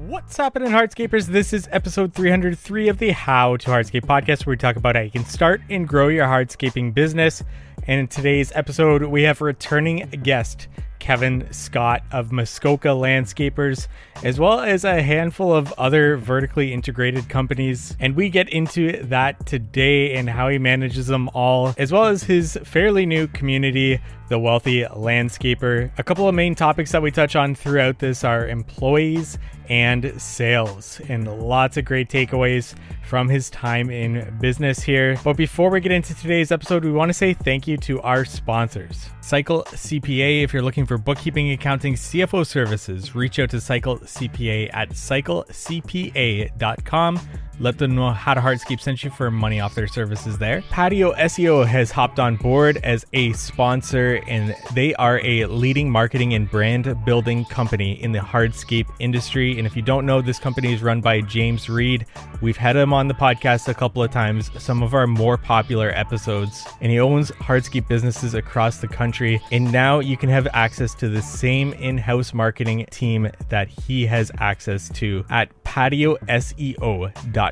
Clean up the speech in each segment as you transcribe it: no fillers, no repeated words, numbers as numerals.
What's happening, Hardscapers? This is episode 303 of the How to Hardscape podcast, where we talk about how you can start and grow your hardscaping business. And in today's episode, we have a returning guest, Kevin Scott of Muskoka Landscapers, as well as a handful of other vertically integrated companies. And we get into that today and how he manages them all, as well as his fairly new community, The Wealthy Landscaper. A couple of main topics that we touch on throughout this are employees and sales, and lots of great takeaways from his time in business here. But before we get into today's episode, we want to say thank you to our sponsors. Cycle CPA. If you're looking for bookkeeping, accounting, CFO services, reach out to Cycle CPA at cyclecpa.com. Let them know How to Hardscape sent you for money off their services there. Patio SEO has hopped on board as a sponsor, and they are a leading marketing and brand building company in the hardscape industry. And if you don't know, this company is run by James Reed. We've had him on the podcast a couple of times, some of our more popular episodes, and he owns hardscape businesses across the country. And now you can have access to the same in-house marketing team that he has access to at patioseo.com.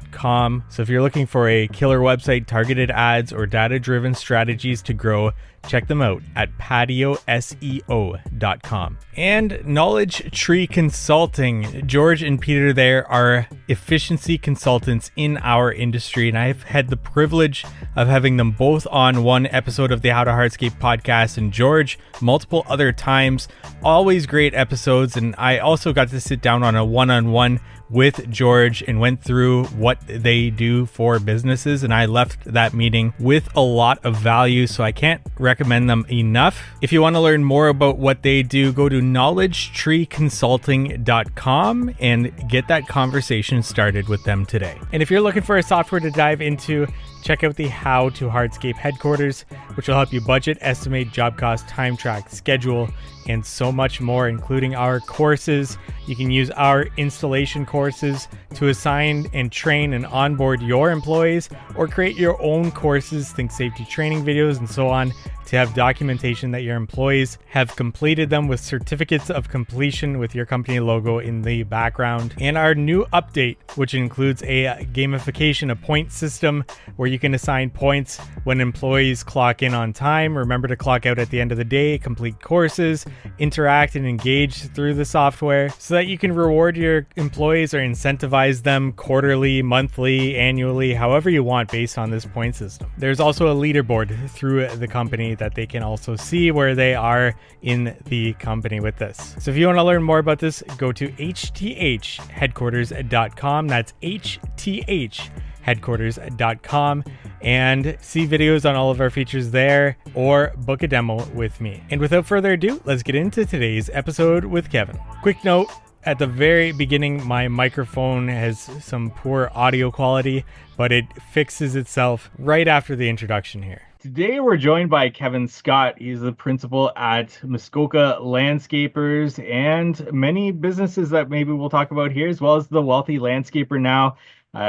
So if you're looking for a killer website, targeted ads, or data-driven strategies to grow, check them out at patioseo.com. And Knowledge Tree Consulting. George and Peter there are efficiency consultants in our industry, and I've had the privilege of having them both on one episode of the How to Hardscape podcast, and George multiple other times. Always great episodes, and I also got to sit down on a one-on-one with George and went through what they do for businesses, and I left that meeting with a lot of value, so I can't recommend them enough. If you want to learn more about what they do, go to knowledgetreeconsulting.com and get that conversation started with them today. And if you're looking for a software to dive into, check out the How to Hardscape headquarters, which will help you budget, estimate, job cost, time track, schedule, and so much more, including our courses. You can use our installation courses to assign and train and onboard your employees, or create your own courses, think safety training videos and so on, to have documentation that your employees have completed them with certificates of completion with your company logo in the background. And our new update, which includes a gamification, a point system where you can assign points when employees clock in on time, remember to clock out at the end of the day, complete courses, interact and engage through the software, so that you can reward your employees or incentivize them quarterly, monthly, annually, however you want based on this point system. There's also a leaderboard through the company that they can also see where they are in the company with this. So if you want to learn more about this, go to hthheadquarters.com. That's hthheadquarters.com, and see videos on all of our features there, or book a demo with me. And without further ado, let's get into today's episode with Kevin. Quick note, at the very beginning, my microphone has some poor audio quality, but it fixes itself right after the introduction here. Today, we're joined by Kevin Scott. He's the principal at Muskoka Landscapers and many businesses that maybe we'll talk about here, as well as the Wealthy Landscaper now,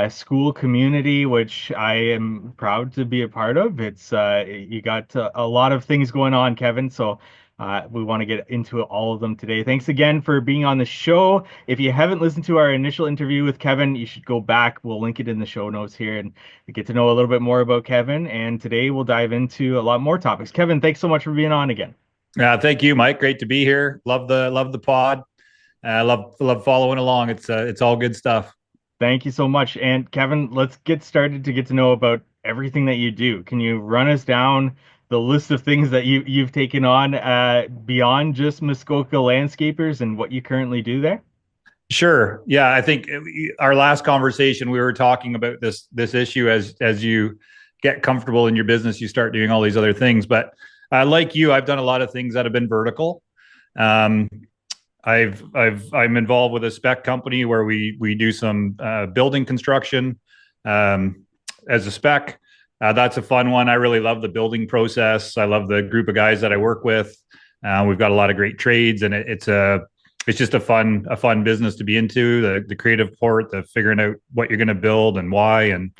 school community, which I am proud to be a part of. It's you got a lot of things going on, Kevin, so we want to get into all of them today. Thanks again for being on the show. If you haven't listened to our initial interview with Kevin, you should go back. We'll link it in the show notes here and get to know a little bit more about Kevin. And today we'll dive into a lot more topics. Kevin, thanks so much for being on again. Thank you, Mike. Great to be here. Love the pod. Love following along. It's all good stuff. Thank you so much. And Kevin, let's get started to get to know about everything that you do. Can you run us down the list of things that you've taken on beyond just Muskoka Landscapers and what you currently do there? Sure. Yeah, I think our last conversation, we were talking about this issue as you get comfortable in your business, you start doing all these other things. But like you, I've done a lot of things that have been vertical. I'm involved with a spec company where we do some building construction as a spec. That's a fun one. I really love the building process. I love the group of guys that I work with. We've got a lot of great trades, and it's just a fun business to be into. The creative part, the figuring out what you're going to build and why, and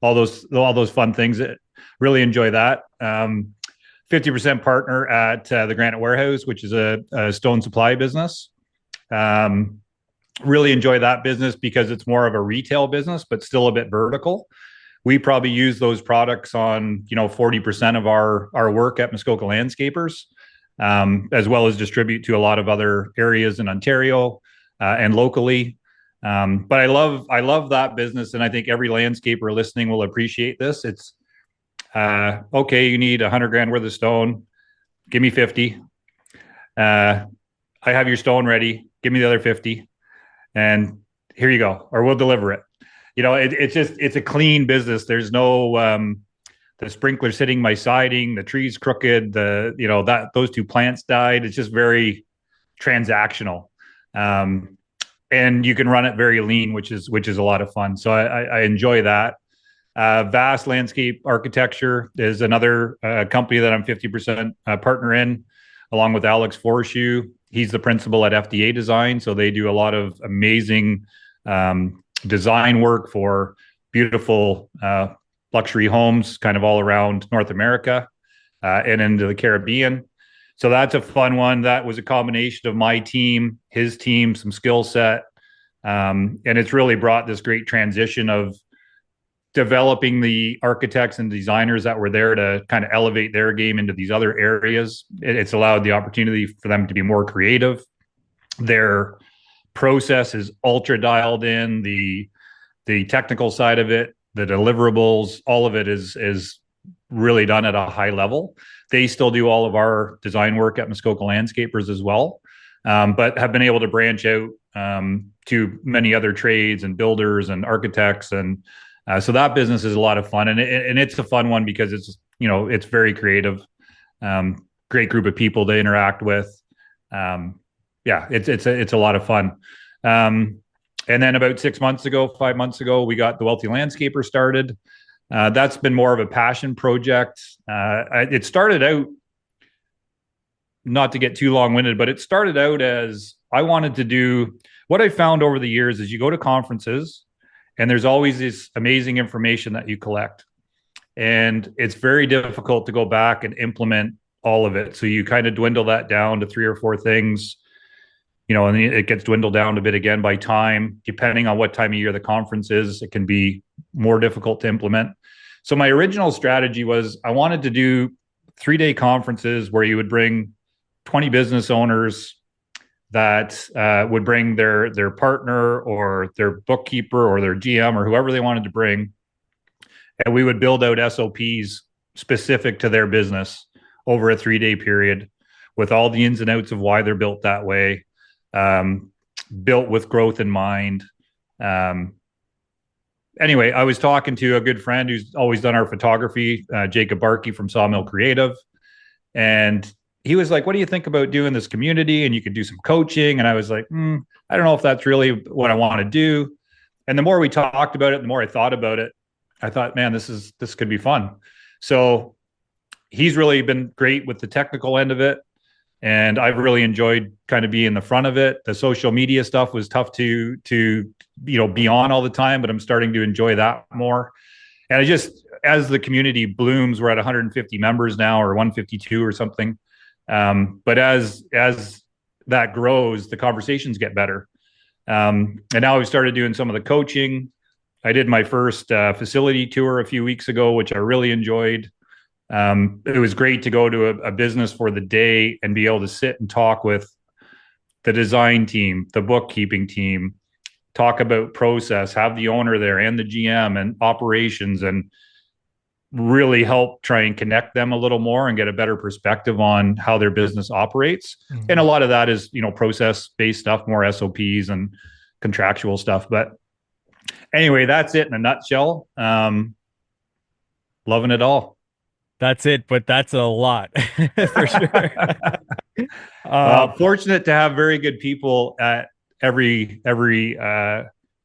all those fun things. Really enjoy that. 50% partner at the Granite Warehouse, which is a stone supply business. Really enjoy that business because it's more of a retail business, but still a bit vertical. We probably use those products on 40% of our work at Muskoka Landscapers, as well as distribute to a lot of other areas in Ontario and locally. But I love that business, and I think every landscaper listening will appreciate this. It's okay. You need 100 grand worth of stone. Give me 50. I have your stone ready. Give me the other 50, and here you go, or we'll deliver it. It's a clean business. There's no the sprinkler sitting my siding, the tree's crooked, that those two plants died. It's just very transactional. And you can run it very lean, which is a lot of fun. So I enjoy that. Vast Landscape Architecture is another company that I'm 50% partner in, along with Alex Forshoe. He's the principal at FDA Design, so they do a lot of amazing design work for beautiful luxury homes, kind of all around North America and into the Caribbean. So that's a fun one. That was a combination of my team, his team, some skill set. And it's really brought this great transition of developing the architects and designers that were there to kind of elevate their game into these other areas. It's allowed the opportunity for them to be more creative. Their process is ultra dialed in. The technical side of it, the deliverables, all of it is really done at a high level. They still do all of our design work at Muskoka Landscapers as well, but have been able to branch out to many other trades and builders and architects. And so that business is a lot of fun. And it's a fun one because it's very creative, great group of people to interact with. It's a lot of fun. And then about 5 months ago, we got the Wealthy Landscaper started. That's been more of a passion project. It started out, not to get too long-winded, but it started out as I wanted to do what I found over the years is you go to conferences and there's always this amazing information that you collect. And it's very difficult to go back and implement all of it. So you kind of dwindle that down to 3 or 4 things, and it gets dwindled down a bit again by time. Depending on what time of year the conference is, it can be more difficult to implement. So my original strategy was I wanted to do 3-day conferences where you would bring 20 business owners that would bring their partner or their bookkeeper or their GM or whoever they wanted to bring. And we would build out SOPs specific to their business over a 3-day period with all the ins and outs of why they're built that way, built with growth in mind. Anyway, I was talking to a good friend who's always done our photography, Jacob Barkey from Sawmill Creative. And he was like, what do you think about doing this community? And you could do some coaching. And I was like, I don't know if that's really what I want to do. And the more we talked about it, the more I thought about it. I thought, man, this could be fun. So he's really been great with the technical end of it. And I've really enjoyed kind of being in the front of it. The social media stuff was tough to be on all the time, but I'm starting to enjoy that more. And as the community blooms, we're at 150 members now, or 152 or something. But as that grows, the conversations get better. And now we've started doing some of the coaching. I did my first facility tour a few weeks ago, which I really enjoyed. It was great to go to a business for the day and be able to sit and talk with the design team, the bookkeeping team, talk about process, have the owner there and the GM and operations, and really help try and connect them a little more and get a better perspective on how their business operates. Mm-hmm. And a lot of that is, process-based stuff, more SOPs and contractual stuff. But anyway, that's it in a nutshell. Loving it all. That's it, but that's a lot for sure. Fortunate to have very good people at every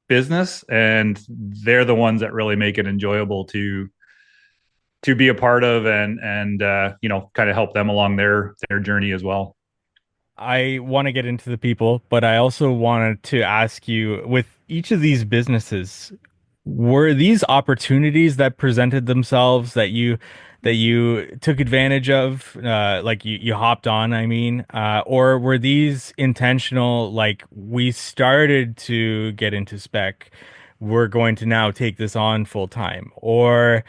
business, and they're the ones that really make it enjoyable to be a part of and kind of help them along their journey as well. I want to get into the people, but I also wanted to ask you, with each of these businesses, Were these opportunities that presented themselves that you took advantage of, like you hopped on, I mean, or were these intentional, like we started to get into spec, we're going to now take this on full time, or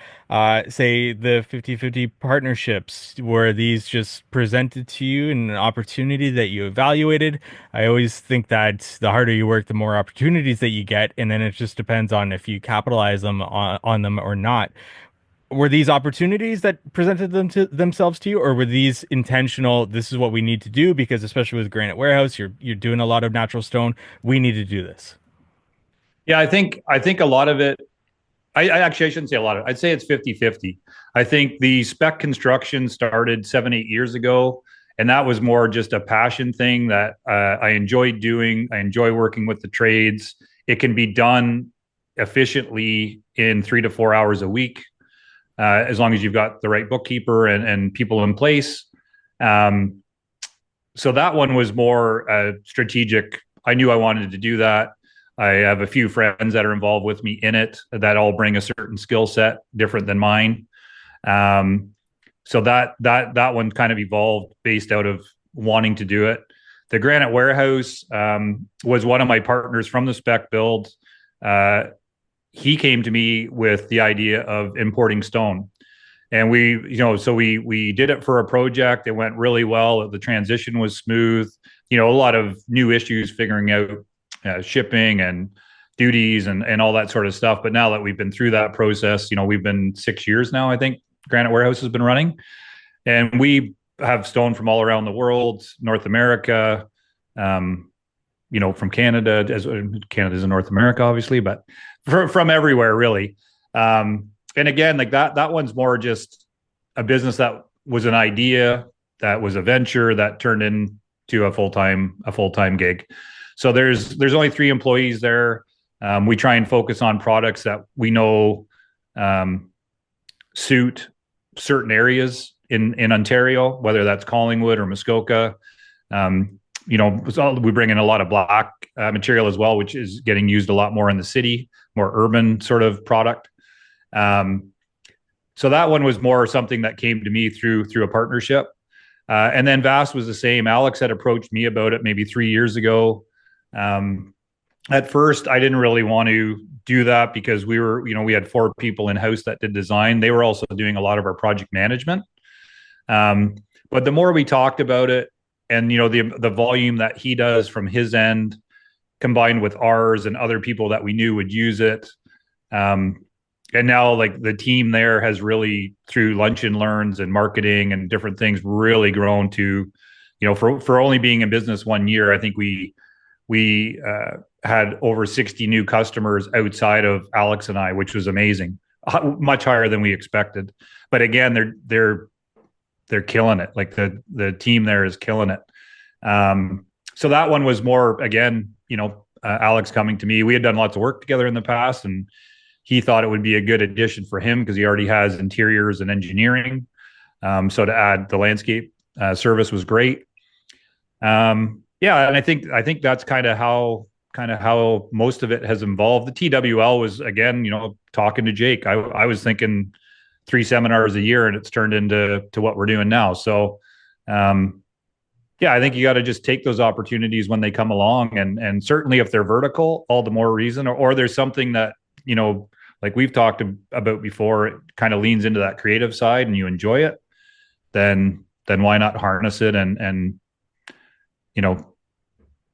say the 50-50 partnerships, were these just presented to you in an opportunity that you evaluated? I always think that the harder you work, the more opportunities that you get, and then it just depends on if you capitalize on them or not. Were these opportunities that presented themselves to you, or were these intentional? This is what we need to do because, especially with Granite Warehouse, you're doing a lot of natural stone. We need to do this. Yeah, I think a lot of it. I actually I shouldn't say a lot of it. I'd say it's 50-50. I think the spec construction started 7-8 years ago, and that was more just a passion thing that I enjoyed doing. I enjoy working with the trades. It can be done efficiently in 3 to 4 hours a week, as long as you've got the right bookkeeper and people in place. Um, so that one was more strategic. I knew I wanted to do that. I have a few friends that are involved with me in it that all bring a certain skill set different than mine. Um, so that one kind of evolved based out of wanting to do it. The Granite Warehouse was one of my partners from the spec build. Uh, he came to me with the idea of importing stone, and we did it for a project. It went really well. The transition was smooth. A lot of new issues figuring out shipping and duties and all that sort of stuff. But now that we've been through that process, we've been 6 years now, I think Granite Warehouse has been running, and we have stone from all around the world, North America, from Canada, as Canada's in North America, obviously, but from everywhere, really. And again, like that one's more just a business that was an idea, that was a venture that turned into a full time gig. So there's only 3 employees there. We try and focus on products that we know um, suit certain areas in Ontario, whether that's Collingwood or Muskoka. We bring in a lot of black material as well, which is getting used a lot more in the city, more urban sort of product. Um, so that one was more something that came to me through a partnership. And then Vast was the same. Alex had approached me about it maybe 3 years ago. Um, at first, I didn't really want to do that because we had 4 people in house that did design. They were also doing a lot of our project management. Um, but the more we talked about it, and the volume that he does from his end, combined with ours and other people that we knew would use it, and now like the team there has really, through lunch and learns and marketing and different things, really grown to, for only being in business 1 year, I think we had over 60 new customers outside of Alex and I, which was amazing, much higher than we expected. But again, they're killing it. Like the team there is killing it. So that one was more, again, Alex coming to me. We had done lots of work together in the past, and he thought it would be a good addition for him because he already has interiors and engineering. So to add the landscape service was great. Yeah, and I think that's kind of how most of it has involved. The TWL was, again, talking to Jake. I was thinking 3 seminars a year, and it's turned into what we're doing now. So, yeah, I think you got to just take those opportunities when they come along, and certainly if they're vertical, all the more reason. Or there's something that like we've talked about before, it kind of leans into that creative side, and you enjoy it. Then why not harness it and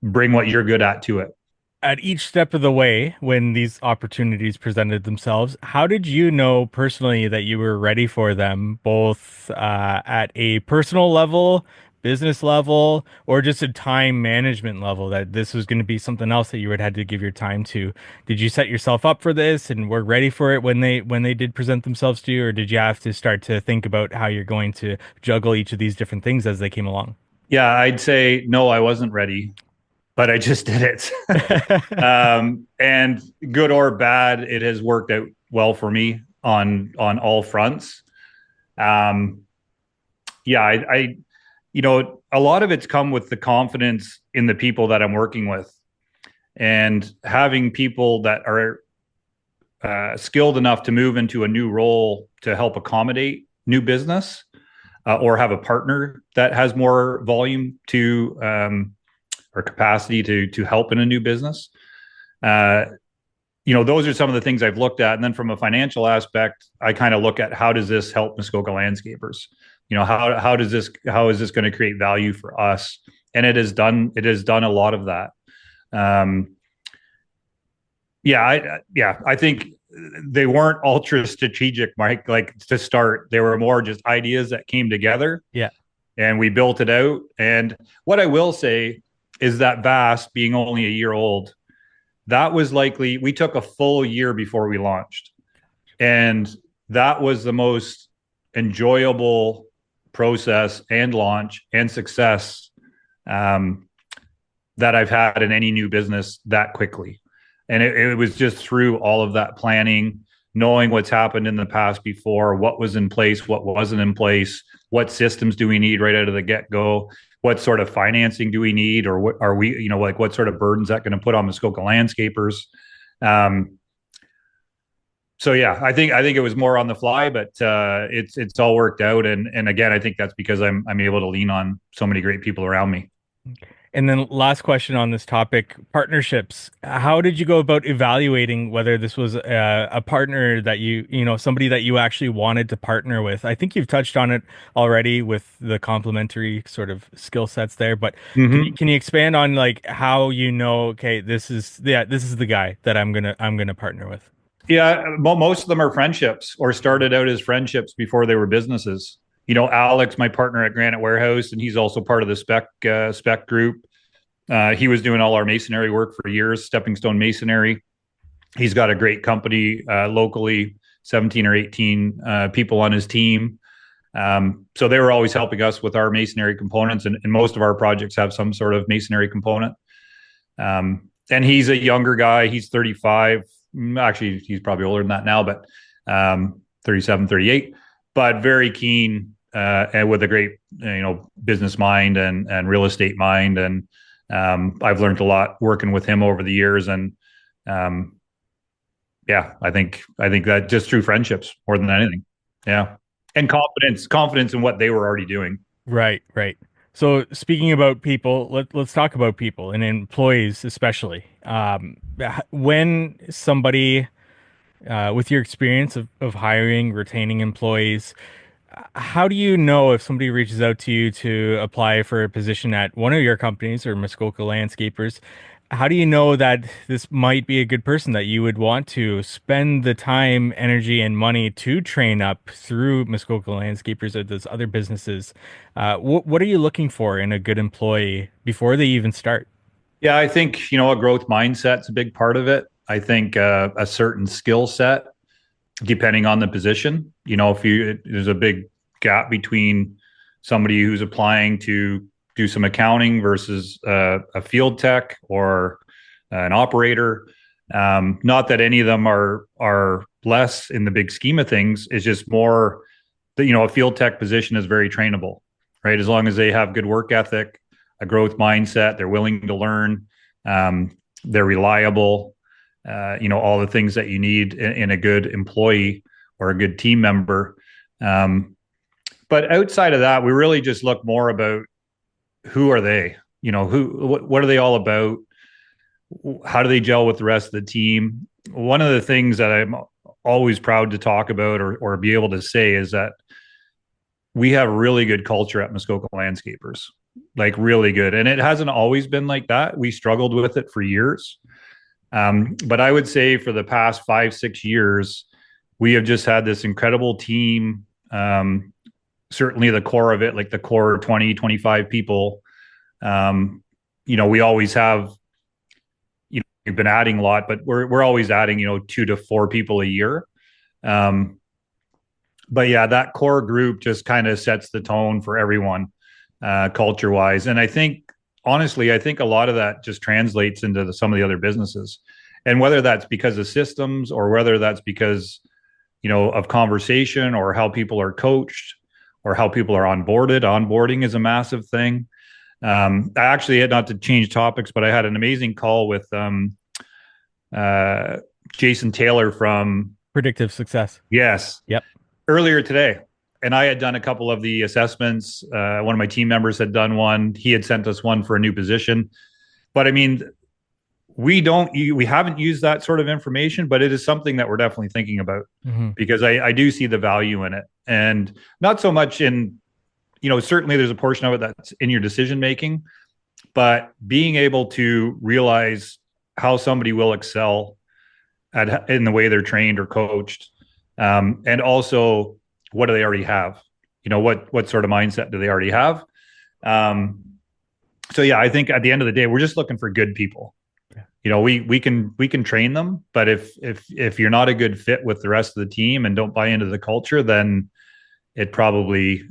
bring what you're good at to it. At each step of the way, when these opportunities presented themselves, how did you know personally that you were ready for them, both at a personal level, business level, or just a time management level, that this was going to be something else that you would had to give your time to? Did you set yourself up for this and were ready for it when they did present themselves to you, or did you have to start to think about how you're going to juggle each of these different things as they came along? Yeah, I'd say no, I wasn't ready, but I just did it. And good or bad, it has worked out well for me on all fronts. Um, yeah, a lot of it's come with the confidence in the people that I'm working with, and having people that are skilled enough to move into a new role to help accommodate new business, or have a partner that has more volume to or capacity to help in a new business. Those are some of the things I've looked at. And then from a financial aspect, I kind of look at, how does this help Muskoka landscapers? How is this going to create value for us? And it has done a lot of that. I think they weren't ultra strategic, Mike, like to start. They were more just ideas that came together. Yeah. And we built it out. And what I will say is that Vast, being only a year old, that was likely, we took a full year before we launched. And that was the most enjoyable process and launch and success that I've had in any new business that quickly. And it was just through all of that planning, knowing what's happened in the past before, what was in place, what wasn't in place, what systems do we need right out of the get-go, what sort of financing do we need, or what are we, what sort of burdens that going to put on Muskoka landscapers. So yeah, I think it was more on the fly, but it's all worked out. And again, I think that's because I'm able to lean on so many great people around me. And then last question on this topic, partnerships. How did you go about evaluating whether this was a partner that somebody that you actually wanted to partner with? I think you've touched on it already with the complementary sort of skill sets there, but can you expand on like how okay, this is the guy that I'm gonna partner with? Yeah, most of them are friendships or started out as friendships before they were businesses. Alex, my partner at Granite Warehouse, and he's also part of the spec group. He was doing all our masonry work for years, Stepping Stone Masonry. He's got a great company locally, 17 or 18 people on his team. So they were always helping us with our masonry components, and most of our projects have some sort of masonry component. And he's a younger guy. He's 35. Actually, he's probably older than that now, but 37, 38, but very keen and with a great, business mind and real estate mind. And I've learned a lot working with him over the years. And I think that just through friendships more than anything. Yeah. And confidence in what they were already doing. Right. So speaking about people, let's talk about people and employees, especially. When somebody, with your experience of hiring, retaining employees, how do you know if somebody reaches out to you to apply for a position at one of your companies or Muskoka Landscapers? How do you know that this might be a good person that you would want to spend the time, energy, and money to train up through Muskoka Landscapers or those other businesses? What are you looking for in a good employee before they even start? Yeah, I think, a growth mindset's a big part of it. I think a certain skill set, depending on the position. There's a big gap between somebody who's applying to do some accounting versus a field tech or an operator. Not that any of them are less in the big scheme of things. It's just more that, a field tech position is very trainable, right? As long as they have good work ethic, a growth mindset, they're willing to learn, they're reliable, all the things that you need in a good employee or a good team member. But outside of that, we really just look more about who are they, what are they all about? How do they gel with the rest of the team? One of the things that I'm always proud to talk about or be able to say is that we have really good culture at Muskoka Landscapers, like really good. And it hasn't always been like that. We struggled with it for years. But I would say for the past 5-6 years, we have just had this incredible team. Certainly the core of it, like the core 20, 25 people. We always have, we've been adding a lot, but we're always adding, 2 to 4 people a year. But yeah, that core group just kind of sets the tone for everyone, culture wise. And honestly, I think a lot of that just translates into some of the other businesses. And whether that's because of systems or whether that's because, of conversation or how people are coached or how people are onboarded. Onboarding is a massive thing. I actually had, not to change topics, but I had an amazing call with Jason Taylor from Predictive Success. Yes, Yep. earlier today. And I had done a couple of the assessments. One of my team members had done one. He had sent us one for a new position. But I mean, we haven't used that sort of information, but it is something that we're definitely thinking about because I do see the value in it. And not so much in, certainly there's a portion of it that's in your decision making, but being able to realize how somebody will excel in the way they're trained or coached, and also what do they already have? What sort of mindset do they already have? So yeah, I think at the end of the day, we're just looking for good people. We can train them, but if you're not a good fit with the rest of the team and don't buy into the culture, then it probably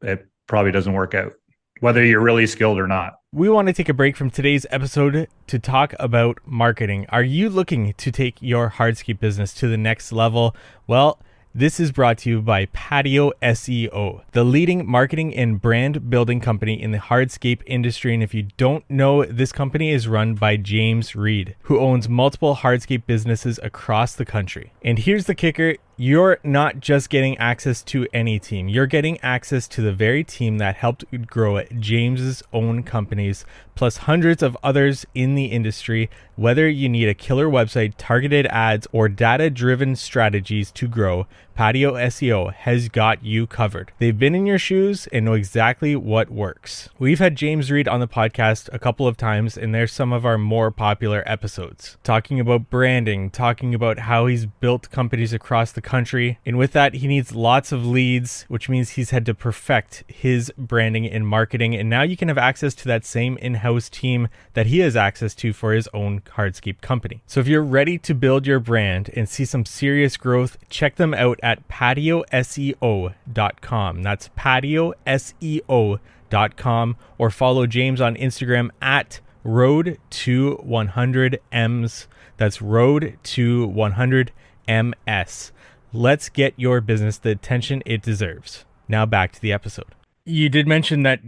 doesn't work out, whether you're really skilled or not. We want to take a break from today's episode to talk about marketing. Are you looking to take your hardscape business to the next level? Well, this is brought to you by Patio SEO, the leading marketing and brand building company in the hardscape industry. And if you don't know, this company is run by James Reed, who owns multiple hardscape businesses across the country. And here's the kicker. You're not just getting access to any team. You're getting access to the very team that helped grow James's own companies, plus hundreds of others in the industry. Whether you need a killer website, targeted ads, or data-driven strategies to grow, Patio SEO has got you covered. They've been in your shoes and know exactly what works. We've had James Reed on the podcast a couple of times, and they're some of our more popular episodes, talking about branding, talking about how he's built companies across the country. And with that, he needs lots of leads, which means he's had to perfect his branding and marketing. And now you can have access to that same in-house team that he has access to for his own hardscape company. So if you're ready to build your brand and see some serious growth, check them out at patioseo.com. That's patioseo.com, or follow James on Instagram at road to 100ms. That's road to 100ms. Let's get your business the attention it deserves. Now back to the episode. You did mention that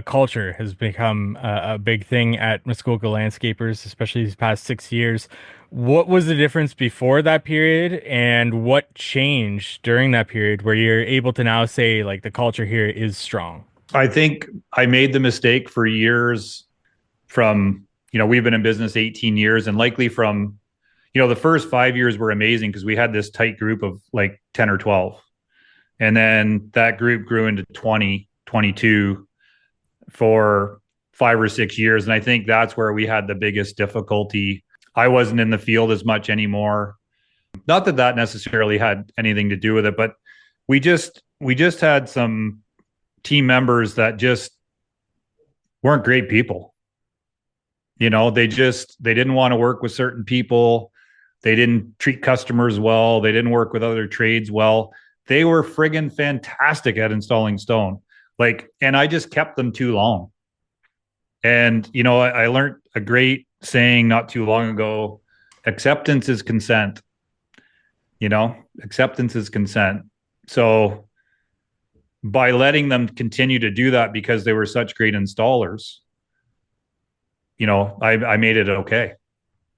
culture has become a big thing at Muskoka Landscapers, especially these past 6 years. What was the difference before that period, and what changed during that period where you're able to now say, like, the culture here is strong? I think I made the mistake for years from, we've been in business 18 years, and likely from, the first 5 years were amazing because we had this tight group of like 10 or 12. And then that group grew into 20, 22 for 5 or 6 years. And I think that's where we had the biggest difficulty. I wasn't in the field as much anymore. Not that that necessarily had anything to do with it, but we just had some team members that just weren't great people. They didn't want to work with certain people. They didn't treat customers well. They didn't work with other trades well. They were friggin' fantastic at installing stone. And I just kept them too long. And, I learned a great saying not too long ago: acceptance is consent. Acceptance is consent. So by letting them continue to do that because they were such great installers, I made it okay.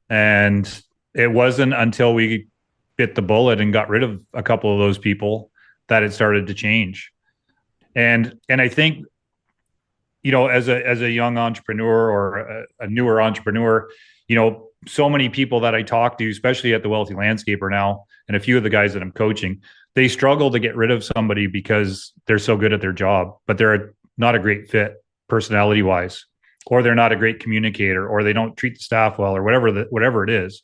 And it wasn't until we bit the bullet and got rid of a couple of those people that it started to change. And I think, as a young entrepreneur or a newer entrepreneur, so many people that I talk to, especially at the Wealthy Landscaper now, and a few of the guys that I'm coaching, they struggle to get rid of somebody because they're so good at their job, but they're not a great fit personality wise, or they're not a great communicator, or they don't treat the staff well, or whatever it is.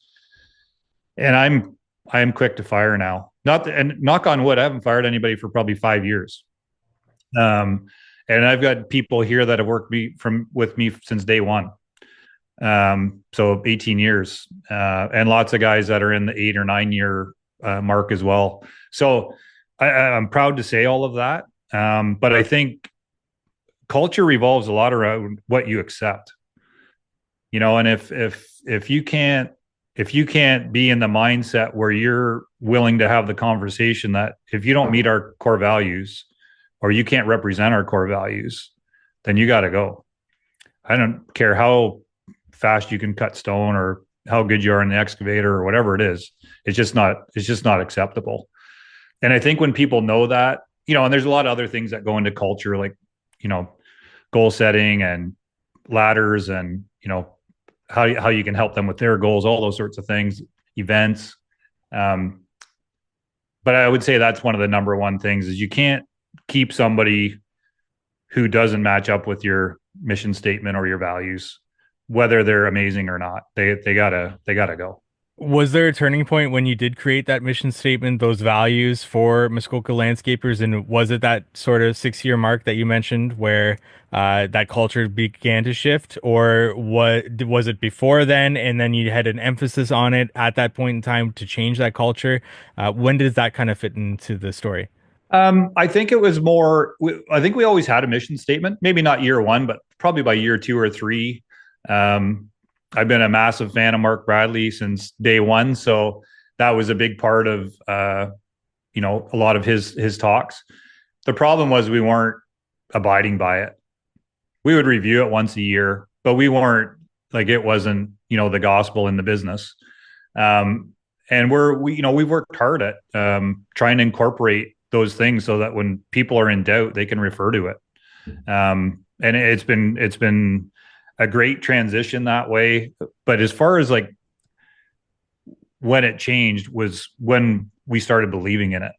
And I'm quick to fire now. And knock on wood, I haven't fired anybody for probably 5 years. And I've got people here that have worked with me since day one. So 18 years, and lots of guys that are in the 8 or 9 year mark as well. So I'm proud to say all of that. But I think culture revolves a lot around what you accept, and if you can't be in the mindset where you're willing to have the conversation that if you don't meet our core values or you can't represent our core values, then you got to go. I don't care how fast you can cut stone or how good you are in the excavator or whatever it is. It's just not acceptable. And I think when people know that, and there's a lot of other things that go into culture, like, you know, goal setting and ladders and, how you can help them with their goals, all those sorts of things, events. Um, but I would say that's one of the number one things is you can't keep somebody who doesn't match up with your mission statement or your values, whether they're amazing or not. They gotta go. Was there a turning point when you did create that mission statement, those values for Muskoka landscapers? And was it that sort of 6 year mark that you mentioned where that culture began to shift? Or was it before then and then you had an emphasis on it at that point in time to change that culture? When does that kind of fit into the story? I think it was more. I think we always had a mission statement. Maybe not year one, but probably by year two or three. Um, I've been a massive fan of Mark Bradley since day one, so that was a big part of a lot of his talks. The problem was we weren't abiding by it. We would review it once a year, but we weren't like it wasn't the gospel in the business. Um, and we've worked hard at trying to incorporate those things so that when people are in doubt, they can refer to it. And it's been a great transition that way. But as far as like when it changed was when we started believing in it.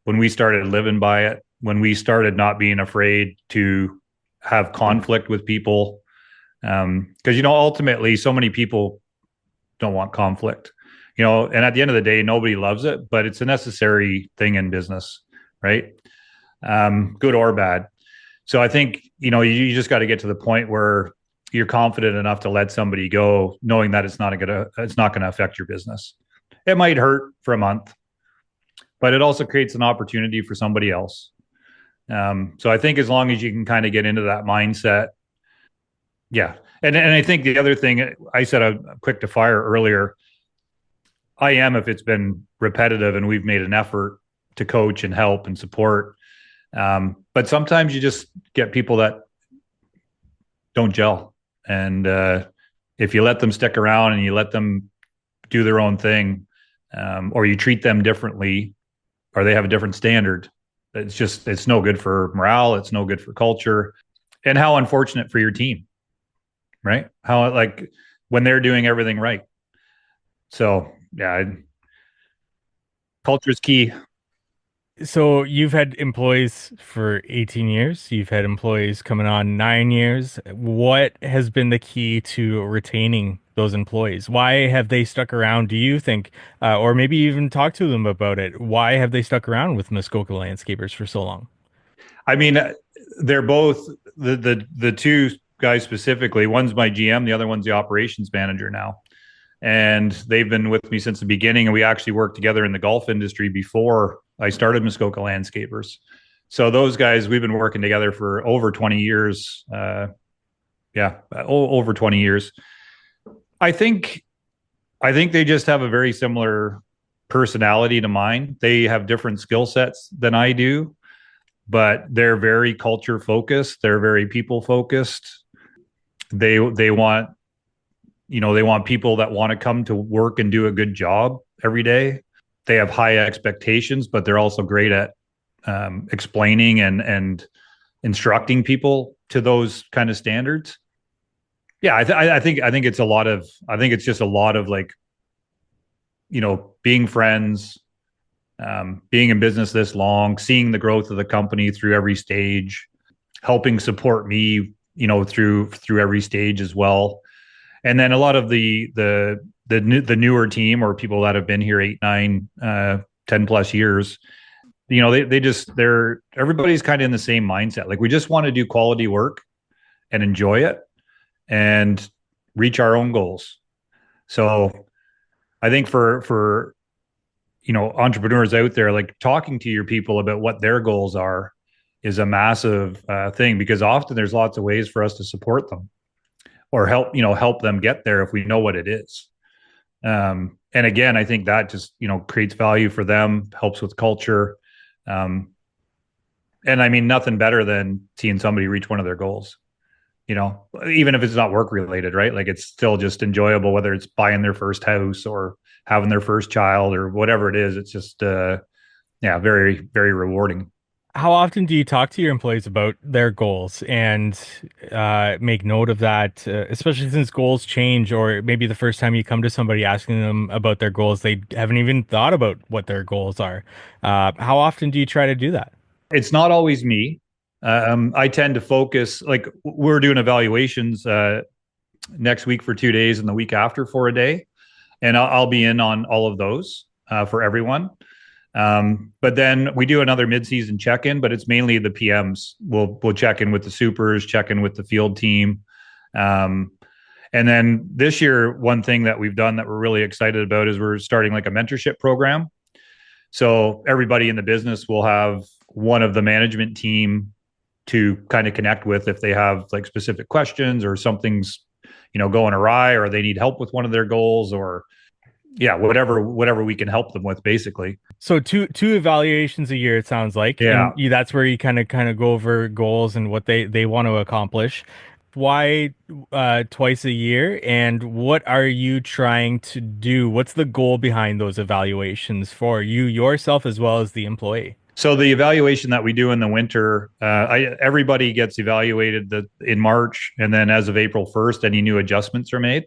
When we started living by it, when we started not being afraid to have conflict with people. Because ultimately, so many people don't want conflict. And at the end of the day, nobody loves it, but it's a necessary thing in business, right? Good or bad. So I think, you just got to get to the point where you're confident enough to let somebody go, knowing that it's not gonna affect your business. It might hurt for a month, but it also creates an opportunity for somebody else. So I think as long as you can kind of get into that mindset, yeah. And I think the other thing I said, I'm quick to fire earlier. I am if it's been repetitive and we've made an effort to coach and help and support. But sometimes you just get people that don't gel. And if you let them stick around and you let them do their own thing, or you treat them differently, or they have a different standard, it's no good for morale. It's no good for culture. And how unfortunate for your team, right? How, like, when they're doing everything right. So yeah, culture is key. So you've had employees for 18 years. You've had employees coming on 9 years. What has been the key to retaining those employees? Why have they stuck around, do you think? Or maybe even talk to them about it. Why have they stuck around with Muskoka Landscapers for so long? I mean, they're both the two guys specifically. One's my GM, the other one's the operations manager now. And they've been with me since the beginning. And we actually worked together in the golf industry before I started Muskoka Landscapers. So those guys, we've been working together for over 20 years. Over 20 years. I think they just have a very similar personality to mine. They have different skill sets than I do, but they're very culture focused. They're very people focused. They want they want people that want to come to work and do a good job every day. They have high expectations, but they're also great at explaining and instructing people to those kind of standards. Yeah, I think it's a lot of I think it's just a lot of like being friends, being in business this long, seeing the growth of the company through every stage, helping support me through every stage as well. And then a lot of the newer team or people that have been here 8, 9, 10 plus years, they're everybody's kind of in the same mindset. Like, we just want to do quality work and enjoy it and reach our own goals. So I think for entrepreneurs out there, like, talking to your people about what their goals are is a massive thing, because often there's lots of ways for us to support them or help them get there if we know what it is. And again, I think that just creates value for them, helps with culture. And I mean, nothing better than seeing somebody reach one of their goals. even if it's not work related, right? Like it's still just enjoyable, whether it's buying their first house or having their first child or whatever it is. It's just, yeah, very, very rewarding. How often do you talk to your employees about their goals and make note of that, especially since goals change, or maybe the first time you come to somebody asking them about their goals, they haven't even thought about what their goals are. How often do you try to do that? It's not always me. I tend to focus, like we're doing evaluations next week for 2 days and the week after for a day. And I'll be in on all of those for everyone. But then we do another midseason check-in, but it's mainly the PMs. We'll check in with the supers, check in with the field team. Um, and then this year, one thing that we've done that we're really excited about is we're starting like a mentorship program. So everybody in the business will have one of the management team to kind of connect with if they have like specific questions or something's going awry or they need help with one of their goals or yeah, whatever we can help them with basically. So two evaluations a year, it sounds like, and Yeah. that's where you kind of go over goals and what they want to accomplish. Why twice a year, and what are you trying to do? What's the goal behind those evaluations for you yourself as well as the employee? So the evaluation that we do in the winter, everybody gets evaluated in March, and then as of April 1st, any new adjustments are made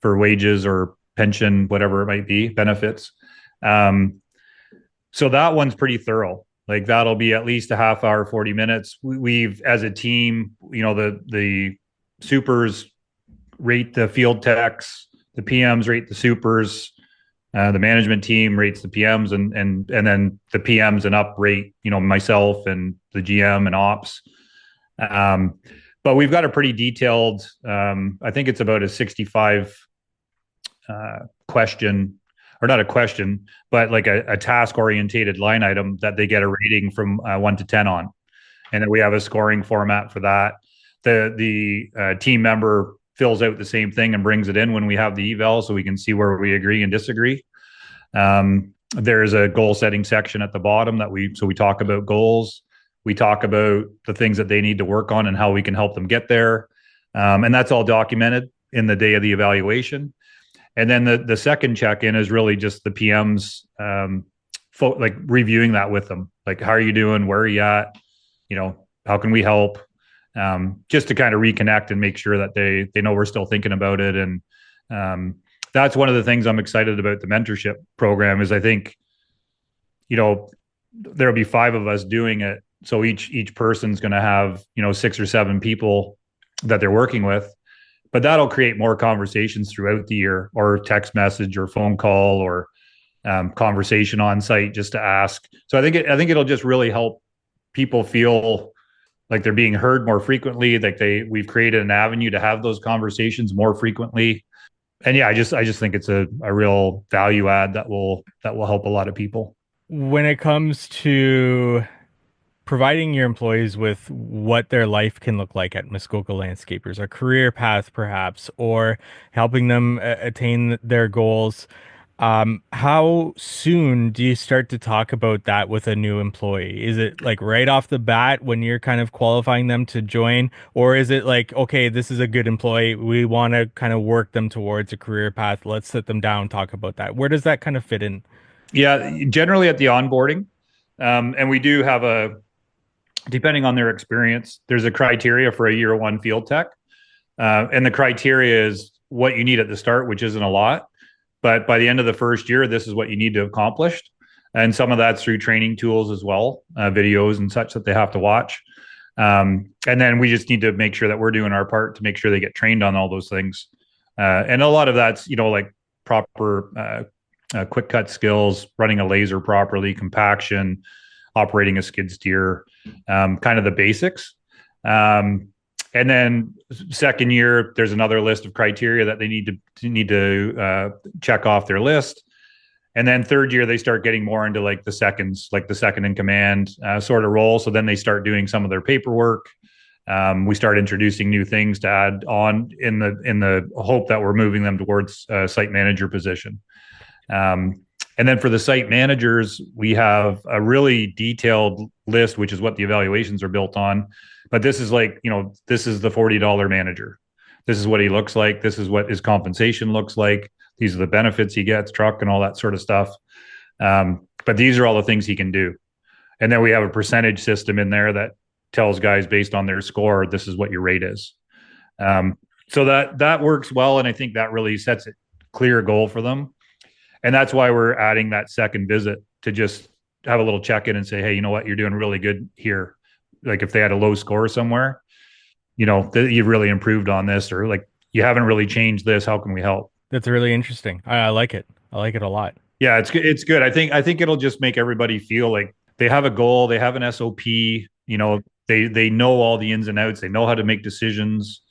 for wages or pension, whatever it might be, benefits. Um, so that one's pretty thorough. Like that'll be at least a half hour, 40 minutes. We've as a team, the supers rate the field techs, the PMs rate the supers, the management team rates the PMs, and then the PMs and up rate myself and the GM and ops. Um, but we've got a pretty detailed. I think it's about a 65 question, or not a question, but like a task orientated line item that they get a rating from 1 to 10 on, and then we have a scoring format for that. The team member fills out the same thing and brings it in when we have the eval, so we can see where we agree and disagree. There's a goal setting section at the bottom we talk about goals. We talk about the things that they need to work on and how we can help them get there. And that's all documented in the day of the evaluation. And then the second check-in is really just the PMs, like reviewing that with them. Like, how are you doing? Where are you at? How can we help? Just to kind of reconnect and make sure that they know we're still thinking about it. And that's one of the things I'm excited about the mentorship program is I think, there'll be 5 of us doing it. So each person's going to have, 6 or 7 people that they're working with, but that'll create more conversations throughout the year, or text message or phone call or conversation on site just to ask. So I think it'll just really help people feel like they're being heard more frequently. Like we've created an avenue to have those conversations more frequently. And yeah, I just think it's a real value add that will help a lot of people. When it comes to providing your employees with what their life can look like at Muskoka Landscapers, a career path perhaps, or helping them attain their goals. How soon do you start to talk about that with a new employee? Is it like right off the bat when you're kind of qualifying them to join, or is it like, okay, this is a good employee, we want to kind of work them towards a career path, let's sit them down, talk about that? Where does that kind of fit in? Yeah, generally at the onboarding, and we do have depending on their experience, there's a criteria for a year 1 field tech, and the criteria is what you need at the start, which isn't a lot. But by the end of the first year, this is what you need to accomplish. And some of that's through training tools as well, videos and such that they have to watch. And then we just need to make sure that we're doing our part to make sure they get trained on all those things. And a lot of that's, like proper quick cut skills, running a laser properly, compaction, operating a skid steer, kind of the basics. And then second year, there's another list of criteria that they need to check off their list. And then third year, they start getting more into like the seconds, like the second in command sort of role. So then they start doing some of their paperwork. We start introducing new things to add on in the hope that we're moving them towards a site manager position. And then for the site managers, we have a really detailed list, which is what the evaluations are built on, But this is like, this is the $40 manager. This is what he looks like. This is what his compensation looks like. These are the benefits he gets, truck and all that sort of stuff. But these are all the things he can do. And then we have a percentage system in there that tells guys based on their score, this is what your rate is. So that works well. And I think that really sets a clear goal for them. And that's why we're adding that second visit to just have a little check in and say, hey, you know what, you're doing really good here. Like if they had a low score somewhere, you've really improved on this, or like you haven't really changed this. How can we help? That's really interesting. I like it. I like it a lot. Yeah, it's good. It's good. I think it'll just make everybody feel like they have a goal, they have an SOP, they know all the ins and outs, they know how to make decisions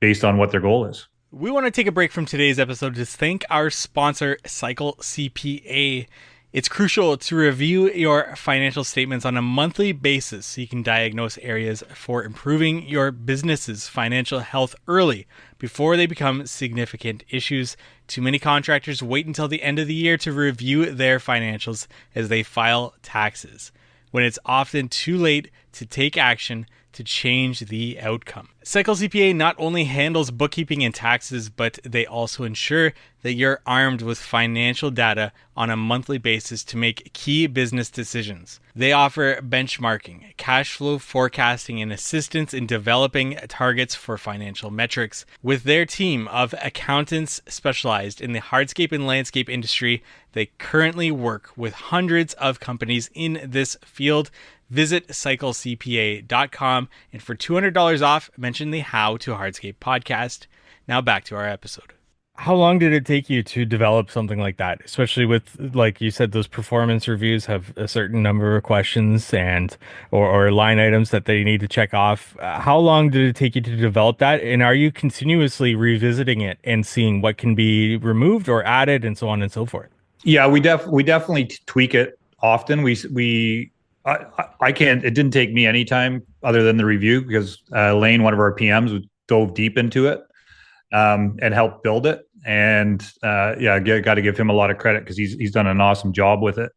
based on what their goal is. We want to take a break from today's episode to thank our sponsor, Cycle CPA. It's crucial to review your financial statements on a monthly basis so you can diagnose areas for improving your business's financial health early before they become significant issues. Too many contractors wait until the end of the year to review their financials as they file taxes, when it's often too late to take action to change the outcome. Cycle CPA not only handles bookkeeping and taxes, but they also ensure that you're armed with financial data on a monthly basis to make key business decisions. They offer benchmarking, cash flow forecasting, and assistance in developing targets for financial metrics. With their team of accountants specialized in the hardscape and landscape industry, they currently work with hundreds of companies in this field. Visit cyclecpa.com, and for $200 off, mention the How to Hardscape podcast. Now back to our episode. How long did it take you to develop something like that? Especially with, like you said, those performance reviews have a certain number of questions and or line items that they need to check off. How long did it take you to develop that? And are you continuously revisiting it and seeing what can be removed or added and so on and so forth? Yeah, we definitely tweak it often. I can't. It didn't take me any time other than the review because Lane, one of our PMs, dove deep into it and helped build it. And got to give him a lot of credit because he's done an awesome job with it.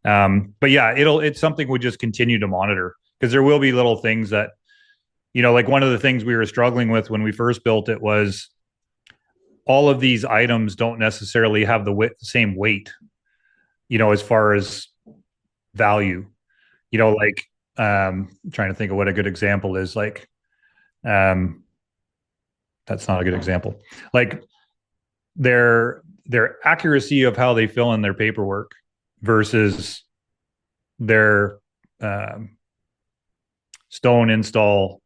But yeah, it's something we just continue to monitor because there will be little things that, like one of the things we were struggling with when we first built it was all of these items don't necessarily have the same weight, as far as value. Trying to think of what a good example is. That's not a good example. Like their accuracy of how they fill in their paperwork versus their stone install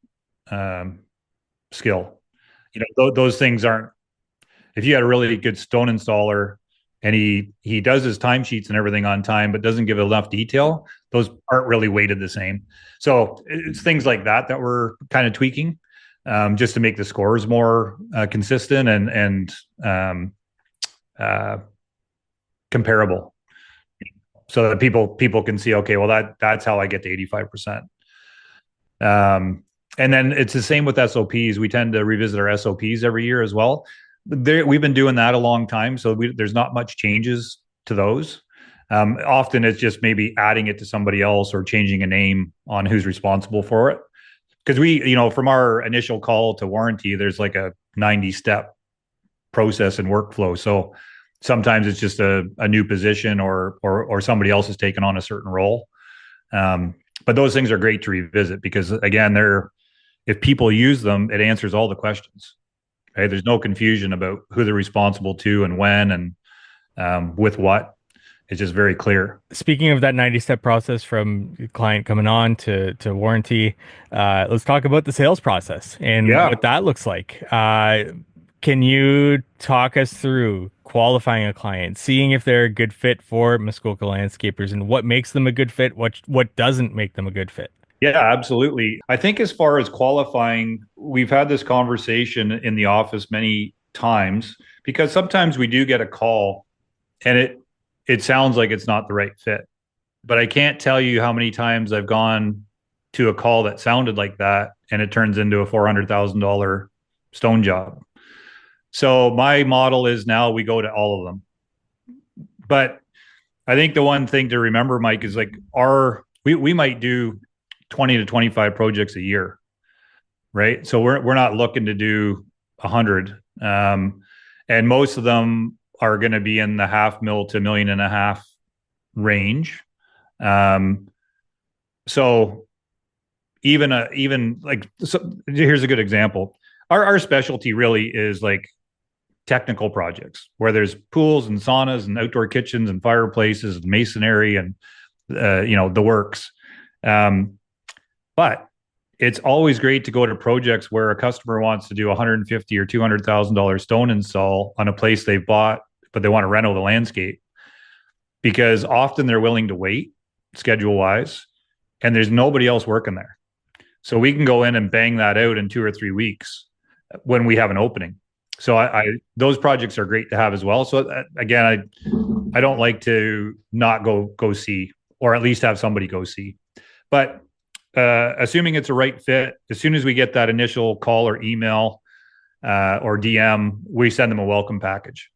skill. Those things aren't. If you had a really good stone installer and he does his timesheets and everything on time, but doesn't give enough detail, those aren't really weighted the same. So it's things like that we're kind of tweaking just to make the scores more consistent and comparable, so that people can see, okay, well that's how I get to 85%. And then it's the same with SOPs. We tend to revisit our SOPs every year as well. We've been doing that a long time, so there's not much changes to those. Often it's just maybe adding it to somebody else or changing a name on who's responsible for it. Because we, from our initial call to warranty, there's like a 90-step process and workflow. So sometimes it's just a new position or somebody else has taken on a certain role. But those things are great to revisit because, again, if people use them, it answers all the questions. Right? There's no confusion about who they're responsible to and when and with what. It's just very clear. Speaking of that 90-step process from client coming on to warranty, let's talk about the sales process and what that looks like. Can you talk us through qualifying a client, seeing if they're a good fit for Muskoka landscapers and what makes them a good fit, what doesn't make them a good fit? Yeah, absolutely. I think as far as qualifying, we've had this conversation in the office many times because sometimes we do get a call and it sounds like it's not the right fit. But I can't tell you how many times I've gone to a call that sounded like that and it turns into a $400,000 stone job. So my model is now we go to all of them. But I think the one thing to remember, Mike, is like we might do 20 to 25 projects a year. right? So we're not looking to do 100, and most of them are going to be in the $500,000 to $1.5 million range. Um, so even like, so here's a good example. Our specialty really is like technical projects where there's pools and saunas and outdoor kitchens and fireplaces and masonry and the works. But it's always great to go to projects where a customer wants to do $150,000 or $200,000 stone install on a place they've bought, but they want to reno the landscape, because often they're willing to wait schedule wise, and there's nobody else working there. So we can go in and bang that out in 2 or 3 weeks when we have an opening. So I those projects are great to have as well. So again, I don't like to not go see, or at least have somebody go see. But assuming it's a right fit, as soon as we get that initial call or email or DM, we send them a welcome package.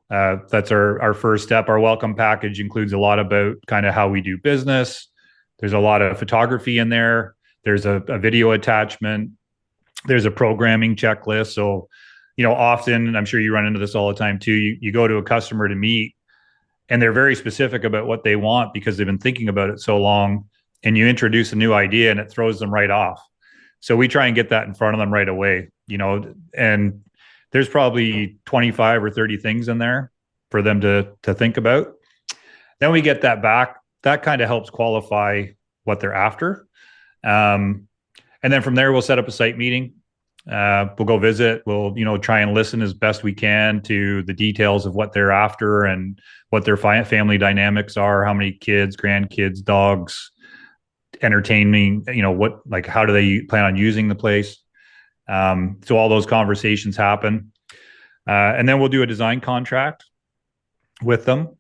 That's our first step. Our welcome package includes a lot about kind of how we do business. There's a lot of photography in there. There's a video attachment. There's a programming checklist. So, often, and I'm sure you run into this all the time too, you go to a customer to meet, and they're very specific about what they want because they've been thinking about it so long, and you introduce a new idea and it throws them right off. So we try and get that in front of them right away, and there's probably 25 or 30 things in there for them to think about. Then we get that back. That kind of helps qualify what they're after. And then from there, we'll set up a site meeting. We'll go visit. We'll, try and listen as best we can to the details of what they're after and what their family dynamics are, how many kids, grandkids, dogs, entertaining, how do they plan on using the place? So all those conversations happen. And then we'll do a design contract with them.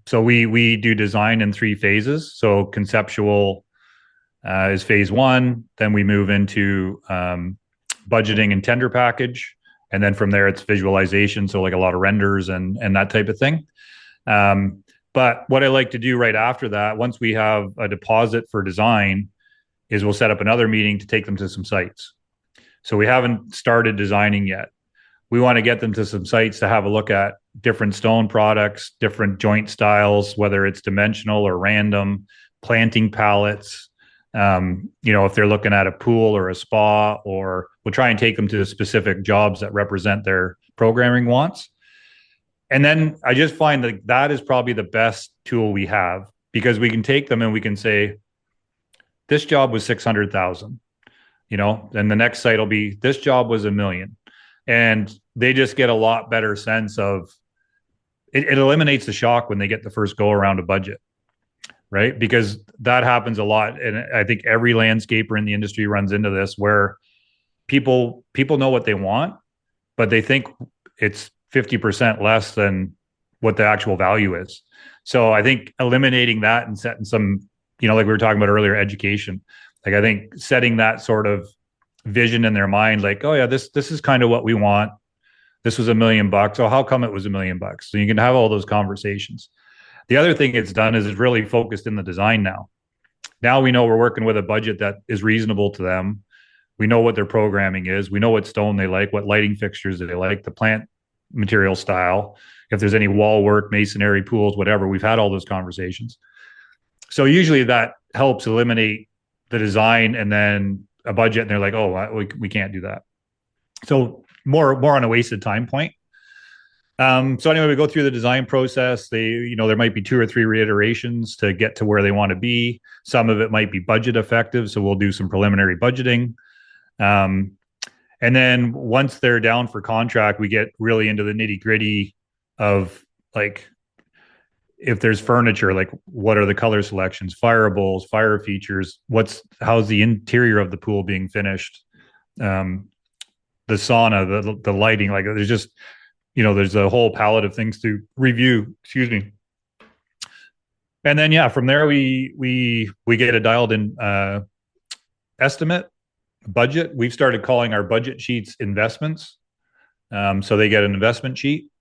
So we do design in 3 phases. So conceptual is phase 1. Then we move into budgeting and tender package. And then from there, it's visualization. So like a lot of renders and that type of thing. But what I like to do right after that, once we have a deposit for design, is we'll set up another meeting to take them to some sites. So we haven't started designing yet. We want to get them to some sites to have a look at different stone products, different joint styles, whether it's dimensional or random, planting palettes. If they're looking at a pool or a spa, or we'll try and take them to specific jobs that represent their programming wants. And then I just find that is probably the best tool we have, because we can take them and we can say, this job was 600,000, then the next site will be, this job was $1 million. And they just get a lot better sense of it. It eliminates the shock when they get the first go around a budget, right? Because that happens a lot. And I think every landscaper in the industry runs into this, where people know what they want, but they think it's 50% less than what the actual value is. So I think eliminating that and setting some, like we were talking about earlier, education, like I think setting that sort of vision in their mind, like, oh yeah, this is kind of what we want. This was $1 million. Oh, how come it was $1 million? So you can have all those conversations. The other thing it's done is it's really focused in the design now. Now we know we're working with a budget that is reasonable to them. We know what their programming is. We know what stone they like, what lighting fixtures they like, the plant material style. If there's any wall work, masonry, pools, whatever, we've had all those conversations. So usually that helps eliminate the design and then a budget, and they're like, oh, we can't do that. So more on a wasted time point. So anyway, we go through the design process. There might be 2 or 3 reiterations to get to where they want to be. Some of it might be budget effective. So we'll do some preliminary budgeting. And then once they're down for contract, we get really into the nitty gritty of, like, if there's furniture, like what are the color selections, fire bowls, fire features, how's the interior of the pool being finished, the sauna, the lighting, like there's just, there's a whole palette of things to review, excuse me. And then, from there, we get a dialed in estimate budget. We've started calling our budget sheets investments. So they get an investment sheet.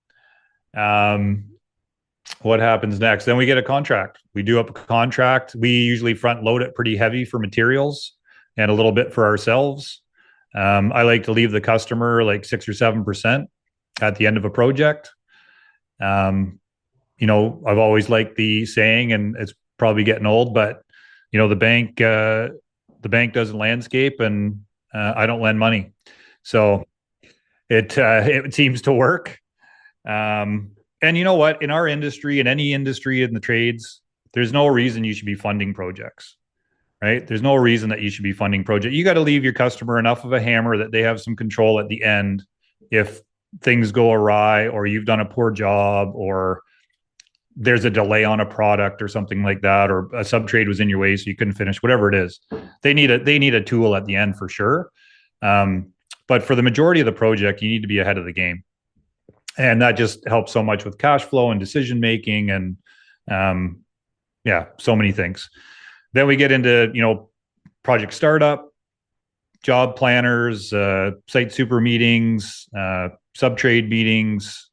What happens next? Then we get a contract. We do up a contract. We usually front load it pretty heavy for materials and a little bit for ourselves. I like to leave the customer like 6 or 7% at the end of a project. Um, I've always liked the saying, and it's probably getting old, but the bank doesn't landscape, and I don't lend money, so it seems to work. And you know what? In our industry, in any industry in the trades, there's no reason you should be funding projects, right? There's no reason that you should be funding projects. You got to leave your customer enough of a hammer that they have some control at the end if things go awry or you've done a poor job or there's a delay on a product or something like that, or a subtrade was in your way so you couldn't finish, whatever it is. They need a tool at the end for sure. But for the majority of the project, you need to be ahead of the game. And that just helps so much with cash flow and decision making and yeah, so many things. Then we get into, project startup, job planners, site super meetings, subtrade meetings,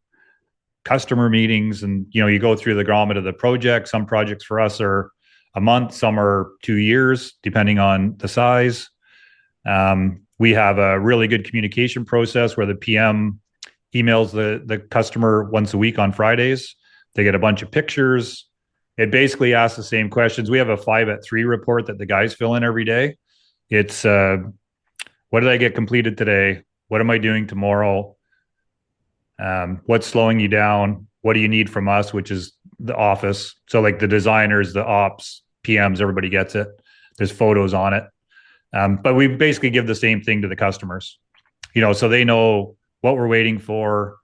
customer meetings, and you go through the grommet of the project. Some projects for us are a month, some are 2 years, depending on the size. We have a really good communication process where the PM emails the customer once a week on Fridays. They get a bunch of pictures. It basically asks the same questions. We have a 5 at 3 report that the guys fill in every day. It's what did I get completed today? What am I doing tomorrow? What's slowing you down? What do you need from us, which is the office? So like the designers, the ops, PMs, everybody gets it. There's photos on it. But we basically give the same thing to the customers, so they know what we're waiting for,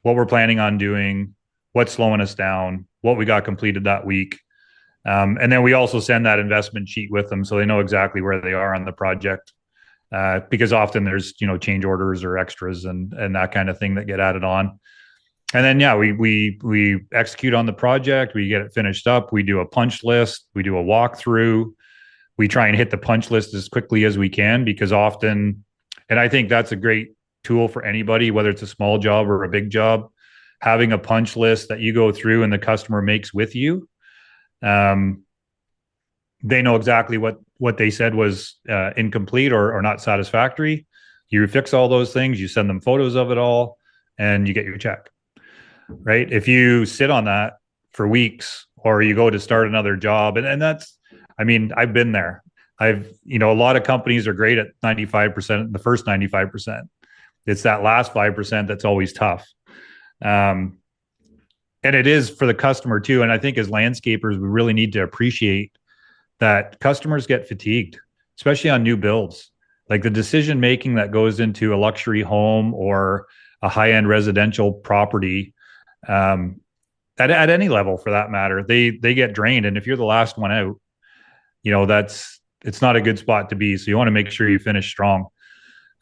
what we're planning on doing, what's slowing us down, what we got completed that week. And then we also send that investment sheet with them so they know exactly where they are on the project. Because often there's, change orders or extras and that kind of thing that get added on. And then, yeah, we execute on the project. We get it finished up. We do a punch list. We do a walkthrough. We try and hit the punch list as quickly as we can because often, and I think that's a great tool for anybody, whether it's a small job or a big job, having a punch list that you go through and the customer makes with you. They know exactly what they said was incomplete or not satisfactory. You fix all those things, you send them photos of it all, and you get your check, right? If you sit on that for weeks or you go to start another job, and that's, I've been there. A lot of companies are great at 95%, the first 95%. It's that last 5% that's always tough. And it is for the customer too. And I think as landscapers, we really need to appreciate that customers get fatigued, especially on new builds. Like the decision making that goes into a luxury home or a high-end residential property, at any level for that matter, they get drained. And if you're the last one out, it's not a good spot to be. So you want to make sure you finish strong.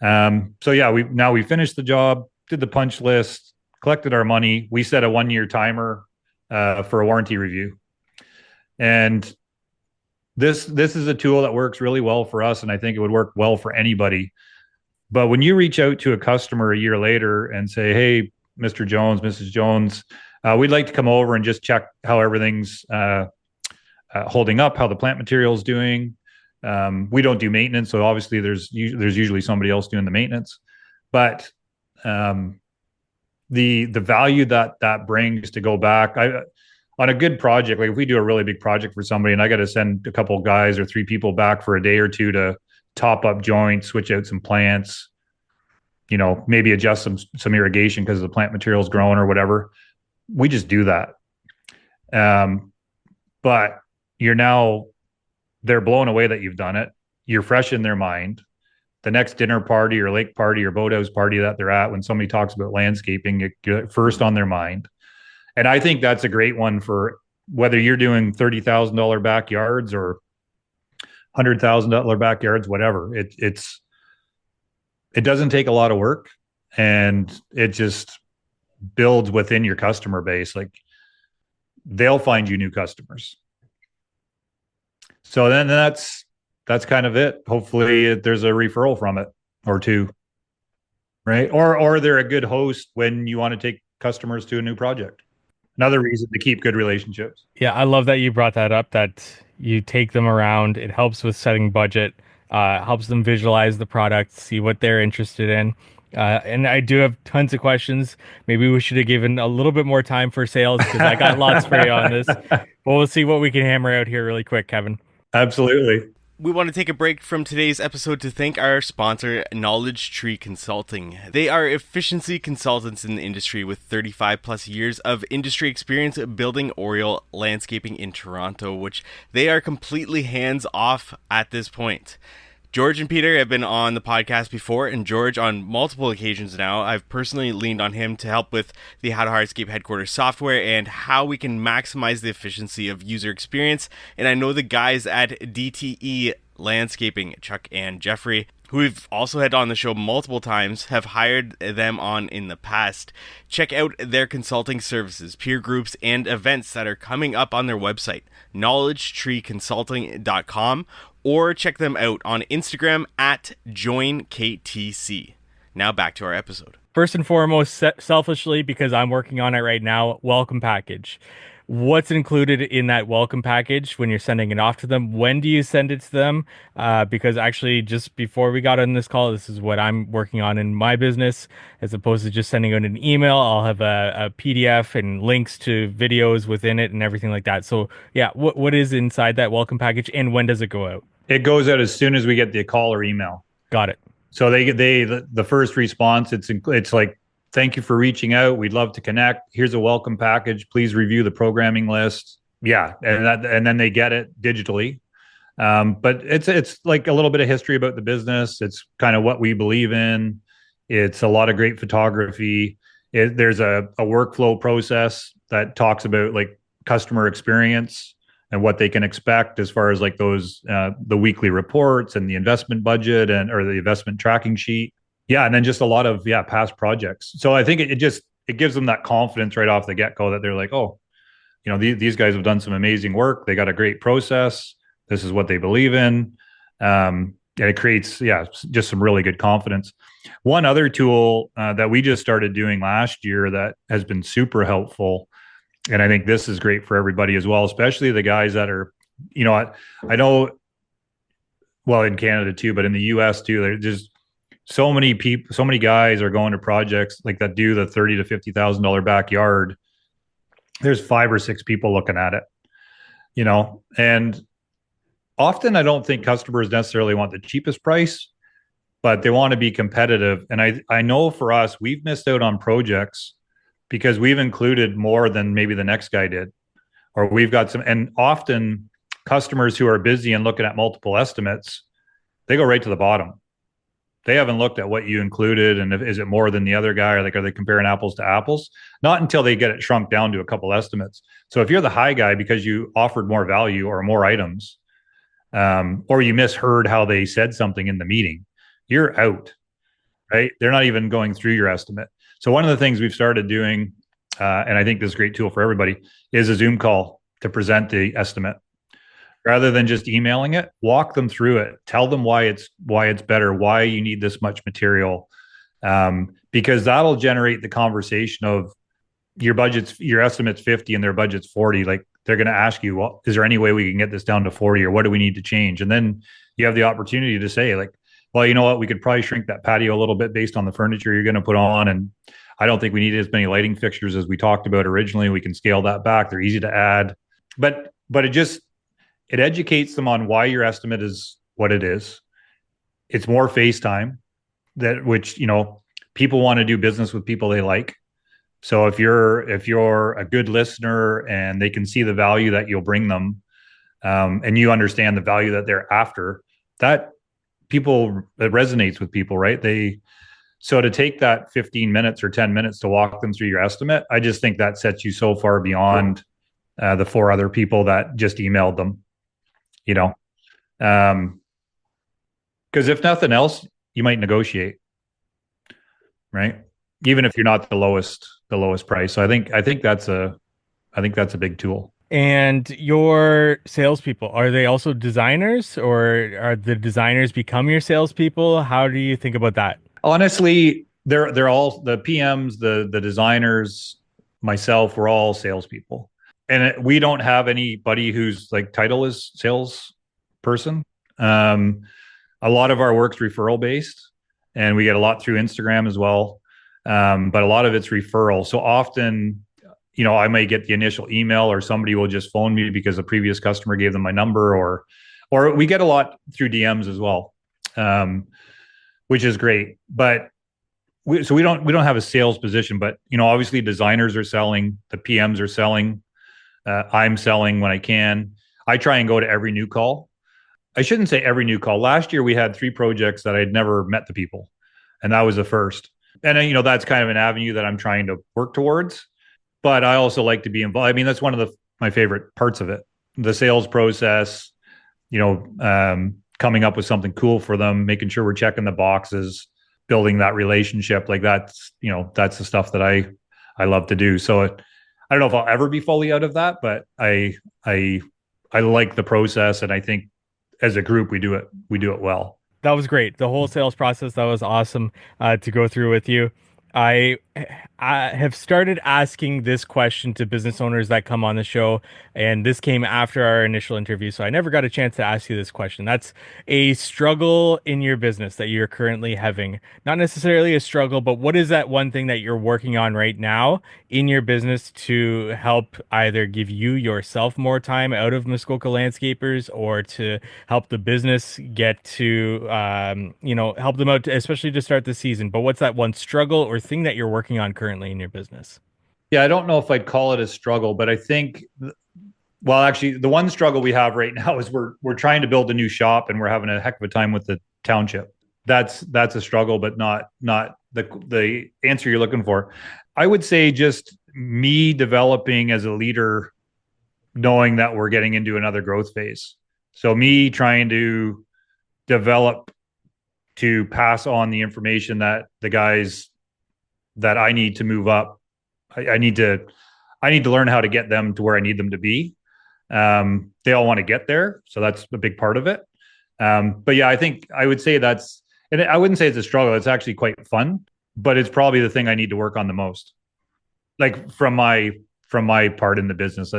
So yeah, we finished the job, did the punch list, collected our money. We set a 1-year timer for a warranty review. And this is a tool that works really well for us, and I think it would work well for anybody. But when you reach out to a customer a year later and say, "Hey, Mr. Jones, Mrs. Jones, we'd like to come over and just check how everything's holding up, how the plant material is doing." We don't do maintenance, so obviously there's usually somebody else doing the maintenance. But the value that brings to go back, on a good project, like if we do a really big project for somebody and I got to send a couple of guys or 3 people back for a day or 2 to top up joints, switch out some plants, maybe adjust some irrigation because the plant material's growing or whatever. We just do that. But they're blown away that you've done it. You're fresh in their mind. The next dinner party or lake party or boathouse party that they're at, when somebody talks about landscaping, you're first on their mind. And I think that's a great one for whether you're doing $30,000 backyards or $100,000 backyards, whatever. It doesn't take a lot of work, and it just builds within your customer base. Like they'll find you new customers. So then that's kind of it. Hopefully there's a referral from it or 2, right? Or they're a good host when you want to take customers to a new project. Another reason to keep good relationships. Yeah, I love that you brought that up, that you take them around. It helps with setting budget. helps them visualize the product, see what they're interested in. And I do have tons of questions. Maybe we should have given a little bit more time for sales because I got lots for you on this. But we'll see what we can hammer out here really quick, Kevin. Absolutely. We want to take a break from today's episode to thank our sponsor, Knowledge Tree Consulting. They are efficiency consultants in the industry with 35 plus years of industry experience building Oriole landscaping in Toronto, which they are completely hands off at this point. George and Peter have been on the podcast before, and George, on multiple occasions now, I've personally leaned on him to help with the How to Hardscape headquarters software and how we can maximize the efficiency of user experience. And I know the guys at DTE Landscaping, Chuck and Jeffrey, who we've also had on the show multiple times, have hired them on in the past. Check out their consulting services, peer groups, and events that are coming up on their website, knowledgetreeconsulting.com, or check them out on Instagram at joinktc. Now back to our episode. First and foremost, selfishly, because I'm working on it right now, welcome package. What's included in that welcome package when you're sending it off to them? When do you send it to them? Because actually, just before we got on this call, this is what I'm working on in my business. As opposed to just sending out an email, I'll have a PDF and links to videos within it and everything like that. So yeah, what is inside that welcome package and when does it go out? It goes out as soon as we get the call or email. Got it. So the first response, it's like, thank you for reaching out. We'd love to connect. Here's a welcome package. Please review the programming list. Yeah, and then they get it digitally. But it's like a little bit of history about the business. It's kind of what we believe in. It's a lot of great photography. There's a workflow process that talks about like customer experience and what they can expect as far as like those the weekly reports and the investment budget or the investment tracking sheet. Yeah, and then just a lot of past projects. So I think it gives them that confidence right off the get-go that they're like, oh, these guys have done some amazing work. They got a great process. This is what they believe in. And it creates just some really good confidence. One other tool that we just started doing last year that has been super helpful, and I think this is great for everybody as well, especially the guys that are, I know, well, in Canada too, but in the US too, there's just so many people, so many guys are going to projects like that do the $30,000 to $50,000 backyard. There's 5 or 6 people looking at it, and often I don't think customers necessarily want the cheapest price, but they want to be competitive. And I know for us, we've missed out on projects because we've included more than maybe the next guy did, or we've got some, and often customers who are busy and looking at multiple estimates, they go right to the bottom. They haven't looked at what you included and is it more than the other guy, or like, are they comparing apples to apples? Not until they get it shrunk down to a couple estimates. So if you're the high guy because you offered more value or more items, or you misheard how they said something in the meeting, you're out, right? They're not even going through your estimate. So one of the things we've started doing, and I think this is a great tool for everybody, is a Zoom call to present the estimate. Rather than just emailing it, walk them through it. Tell them why it's better, why you need this much material, because that'll generate the conversation of your estimate's 50 and their budget's 40. Like they're going to ask you, well, is there any way we can get this down to 40, or what do we need to change? And then you have the opportunity to say like, well, you know what, we could probably shrink that patio a little bit based on the furniture you're going to put on. And I don't think we need as many lighting fixtures as we talked about originally. We can scale that back. They're easy to add, but it educates them on why your estimate is what it is. It's more face time, which people want to do business with people they like. So if you're a good listener and they can see the value that you'll bring them, and you understand the value that they're after, that resonates with people, right? So to take that 15 minutes or 10 minutes to walk them through your estimate, I just think that sets you so far beyond the 4 other people that just emailed them. Because if nothing else, you might negotiate, right? Even if you're not the lowest price. So I think that's a big tool. And your salespeople, are they also designers, or are the designers become your salespeople? How do you think about that? Honestly, they're all the PMs, the designers, myself. We're all salespeople. And we don't have anybody whose like title is salesperson. A lot of our work's referral based, and we get a lot through Instagram as well. But a lot of it's referral. So often, I may get the initial email, or somebody will just phone me because a previous customer gave them my number, or we get a lot through DMs as well, which is great. But we don't have a sales position, but obviously designers are selling, the PMs are selling, I'm selling when I can. I try and go to every new call. I shouldn't say every new call. Last year we had 3 projects that I'd never met the people, and that was the first. And that's kind of an avenue that I'm trying to work towards. But I also like to be involved. I mean, that's one of my favorite parts of it, the sales process. Coming up with something cool for them, making sure we're checking the boxes, building that relationship. Like that's the stuff that I love to do. So I don't know if I'll ever be fully out of that, but I like the process, and I think as a group we do it well. That was great. The whole sales process, that was awesome to go through with you. I I have started asking this question to business owners that come on the show, and this came after our initial interview, so I never got a chance to ask you this question. That's a struggle in your business that you're currently having. Not necessarily a struggle, but what is that one thing that you're working on right now in your business to help either give you yourself more time out of Muskoka Landscapers, or to help the business get to, help them out, especially to start the season? But what's that one struggle or thing that you're working on currently in your business? Yeah, I don't know if I'd call it a struggle, but I think, well, actually, the one struggle we have right now is we're trying to build a new shop, and we're having a heck of a time with the township. That's a struggle, but not the answer you're looking for. I would say just me developing as a leader, knowing that we're getting into another growth phase. So me trying to develop to pass on the information that the guys that I need to move up. I need to learn how to get them to where I need them to be. They all want to get there, so that's a big part of it. But yeah, I think I would say and I wouldn't say it's a struggle. It's actually quite fun, but it's probably the thing I need to work on the most. Like from my part in the business,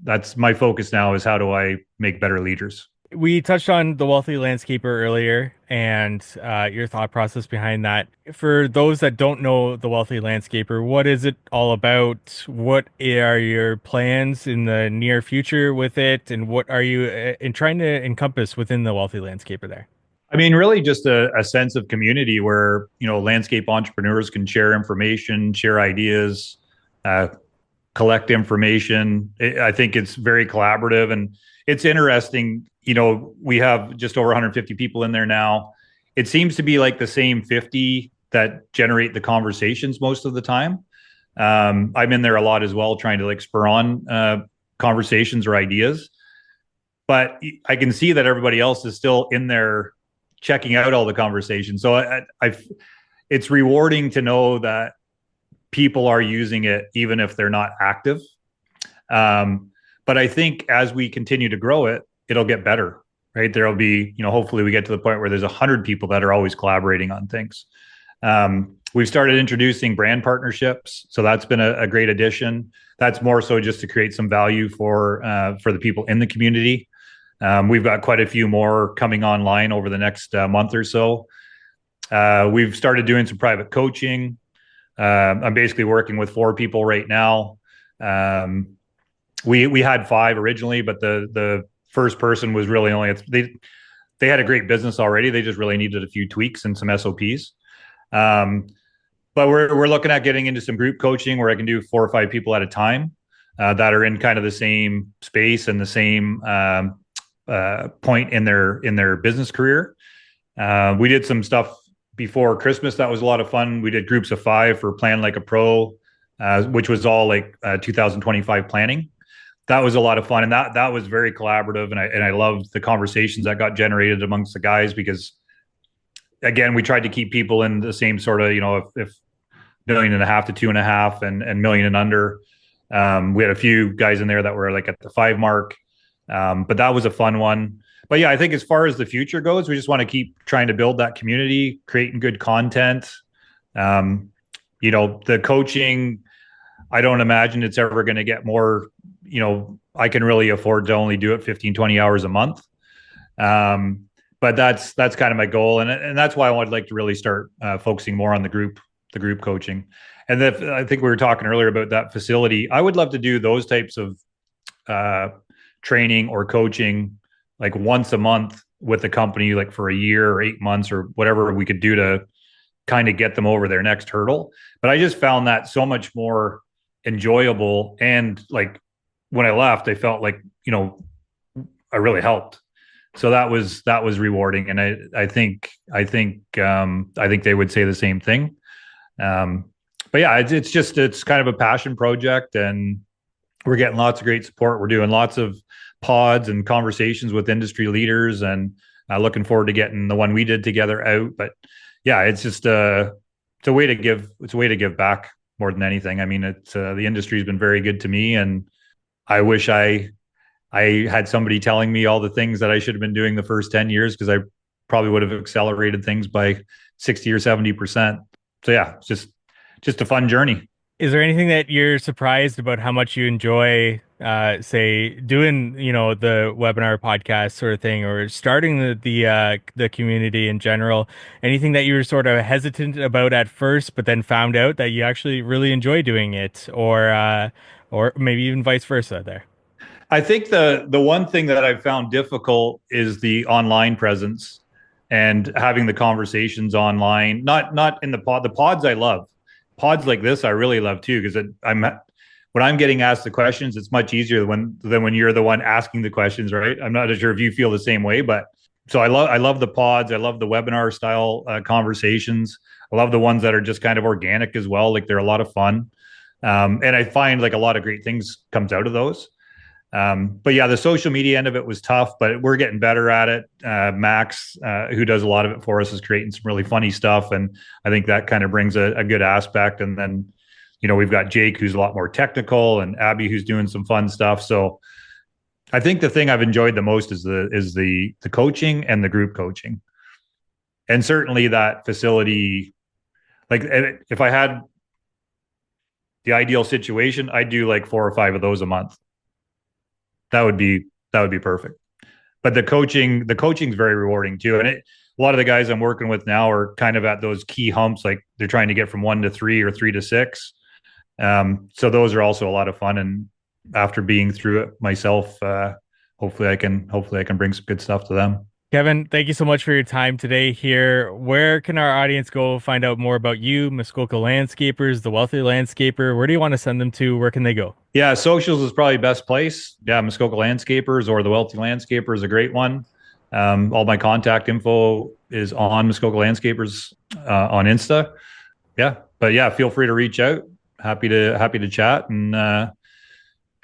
that's my focus now, is how do I make better leaders. We touched on the wealthy landscaper earlier, and your thought process behind that. For those that don't know the wealthy landscaper, what is it all about? What are your plans in the near future with it, and what are you in trying to encompass within the wealthy landscaper there? I mean, really just a sense of community where, landscape entrepreneurs can share information, share ideas, collect information. I think it's very collaborative, and it's interesting. We have just over 150 people in there now. It seems to be like the same 50 that generate the conversations most of the time. I'm in there a lot as well, trying to like spur on conversations or ideas. But I can see that everybody else is still in there checking out all the conversations. So it's rewarding to know that people are using it, even if they're not active. But I think as we continue to grow it, it'll get better, right? There'll be, hopefully we get to the point where there's 100 people that are always collaborating on things. We've started introducing brand partnerships, so that's been a great addition. That's more so just to create some value for the people in the community. We've got quite a few more coming online over the next month or so. We've started doing some private coaching. I'm basically working with 4 people right now. We had 5 originally, but the first person was really only they had a great business already. They just really needed a few tweaks and some SOPs. But we're looking at getting into some group coaching where I can do 4 or 5 people at a time that are in kind of the same space and the same point in their business career. We did some stuff before Christmas that was a lot of fun. We did groups of 5 for Plan Like a Pro, which was all like 2025 planning. That was a lot of fun, and that was very collaborative, and I loved the conversations that got generated amongst the guys, because again, we tried to keep people in the same sort of, if $1.5 million to 2.5 and million and under. We had a few guys in there that were like at the 5 mark, but that was a fun one. But yeah, I think as far as the future goes, we just want to keep trying to build that community, creating good content. The coaching, I don't imagine it's ever going to get more. I can really afford to only do it 15, 20 hours a month. but that's kind of my goal, and that's why I would like to really start focusing more on the group coaching. And I think we were talking earlier about that facility. I would love to do those types of training or coaching like once a month with the company, like for a year or 8 months or whatever we could do to kind of get them over their next hurdle. But I just found that so much more enjoyable. And like when I left, I felt like, I really helped. So that was rewarding. And I think they would say the same thing. But yeah, it's kind of a passion project, and we're getting lots of great support. We're doing lots of pods and conversations with industry leaders, and looking forward to getting the one we did together out. But yeah, it's just it's a way to give back more than anything. I mean, the industry has been very good to me, and I wish I had somebody telling me all the things that I should have been doing the first 10 years, because I probably would have accelerated things by 60 or 70%. So yeah, it's just a fun journey. Is there anything that you're surprised about how much you enjoy, say, doing, the webinar podcast sort of thing, or starting the community in general? Anything that you were sort of hesitant about at first, but then found out that you actually really enjoy doing it, or maybe even vice versa there? I think the one thing that I've found difficult is the online presence and having the conversations online. Not in the pods I love. Pods like this I really love too, because when I'm getting asked the questions, it's much easier than when you're the one asking the questions, right? I'm not sure if you feel the same way, but so I love the pods. I love the webinar style conversations. I love the ones that are just kind of organic as well. Like they're a lot of fun, and I find like a lot of great things comes out of those. But yeah, the social media end of it was tough, but we're getting better at it. Max, who does a lot of it for us, is creating some really funny stuff. And I think that kind of brings a good aspect. And then, we've got Jake, who's a lot more technical, and Abby, who's doing some fun stuff. So I think the thing I've enjoyed the most is the coaching and the group coaching. And certainly that facility, like if I had the ideal situation, I'd do like 4 or 5 of those a month. That would be perfect. But the coaching is very rewarding too. And a lot of the guys I'm working with now are kind of at those key humps, like they're trying to get from 1 to 3 or 3 to 6. So those are also a lot of fun. And after being through it myself, hopefully I can bring some good stuff to them. Kevin, thank you so much for your time today here. Where can our audience go find out more about you, Muskoka Landscapers, the Wealthy Landscaper? Where do you want to send them to? Where can they go? Yeah, socials is probably best place. Yeah, Muskoka Landscapers or the Wealthy Landscaper is a great one. All my contact info is on Muskoka Landscapers on Insta. Yeah, but yeah, feel free to reach out. Happy to chat, and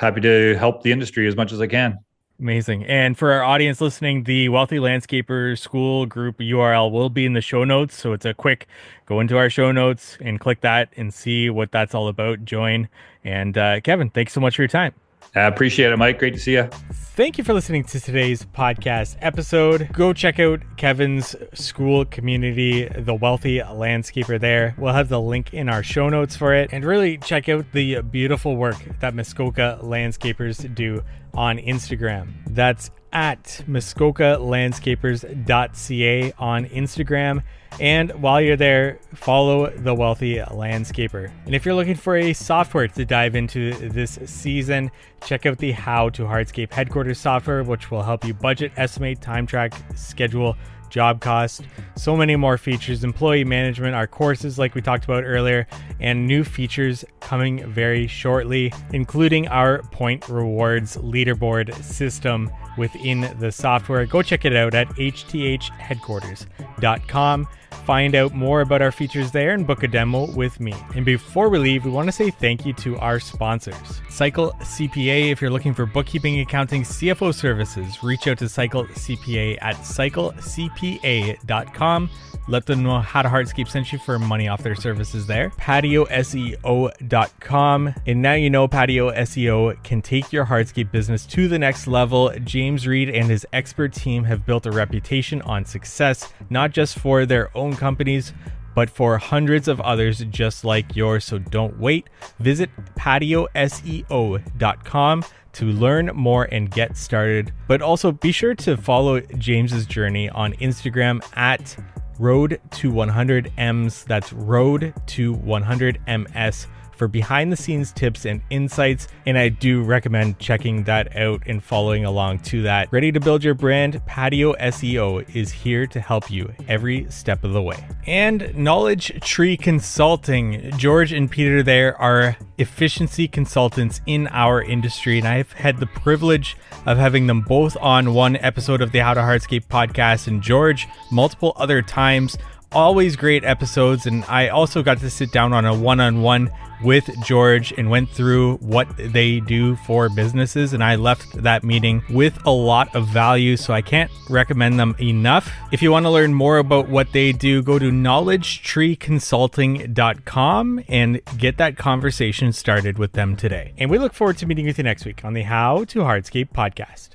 happy to help the industry as much as I can. Amazing. And for our audience listening, the Wealthy Landscaper School group URL will be in the show notes. So it's a quick go into our show notes and click that and see what that's all about. Join. And Kevin, thanks so much for your time. I appreciate it, Mike. Great to see you. Thank you for listening to today's podcast episode. Go check out Kevin's school community, the Wealthy Landscaper there. We'll have the link in our show notes for it. And really check out the beautiful work that Muskoka Landscapers do on Instagram. That's at muskokalandscapers.ca on Instagram. And while you're there, follow the Wealthy Landscaper. And if you're looking for a software to dive into this season, check out the How to Hardscape Headquarters software, which will help you budget, estimate, time track, schedule, job cost, so many more features, employee management, our courses like we talked about earlier, and new features coming very shortly, including our point rewards leaderboard system within the software. Go check it out at hthheadquarters.com. Find out more about our features there and book a demo with me. And before we leave, we want to say thank you to our sponsors. Cycle CPA. If you're looking for bookkeeping, accounting, CFO services, reach out to Cycle CPA at cyclecpa.com. Let them know How to Hardscape sent you for money off their services there. PatioSEO.com. And now you know Patio SEO can take your hardscape business to the next level. James Reed and his expert team have built a reputation on success, not just for their own companies, but for hundreds of others just like yours. So don't wait. Visit patioseo.com to learn more and get started. But also be sure to follow James's journey on Instagram at Road to 100Ms. That's Road to 100Ms for behind the scenes tips and insights. And I do recommend checking that out and following along to that. Ready to build your brand? Patio SEO is here to help you every step of the way. And Knowledge Tree Consulting. George and Peter there are efficiency consultants in our industry, and I've had the privilege of having them both on one episode of the How to Hardscape podcast, and George multiple other times. Always great episodes, and I also got to sit down on a one-on-one with George and went through what they do for businesses, and I left that meeting with a lot of value, so I can't recommend them enough. If you want to learn more about what they do, go to knowledgetreeconsulting.com and get that conversation started with them today. And we look forward to meeting with you next week on the How to Hardscape podcast.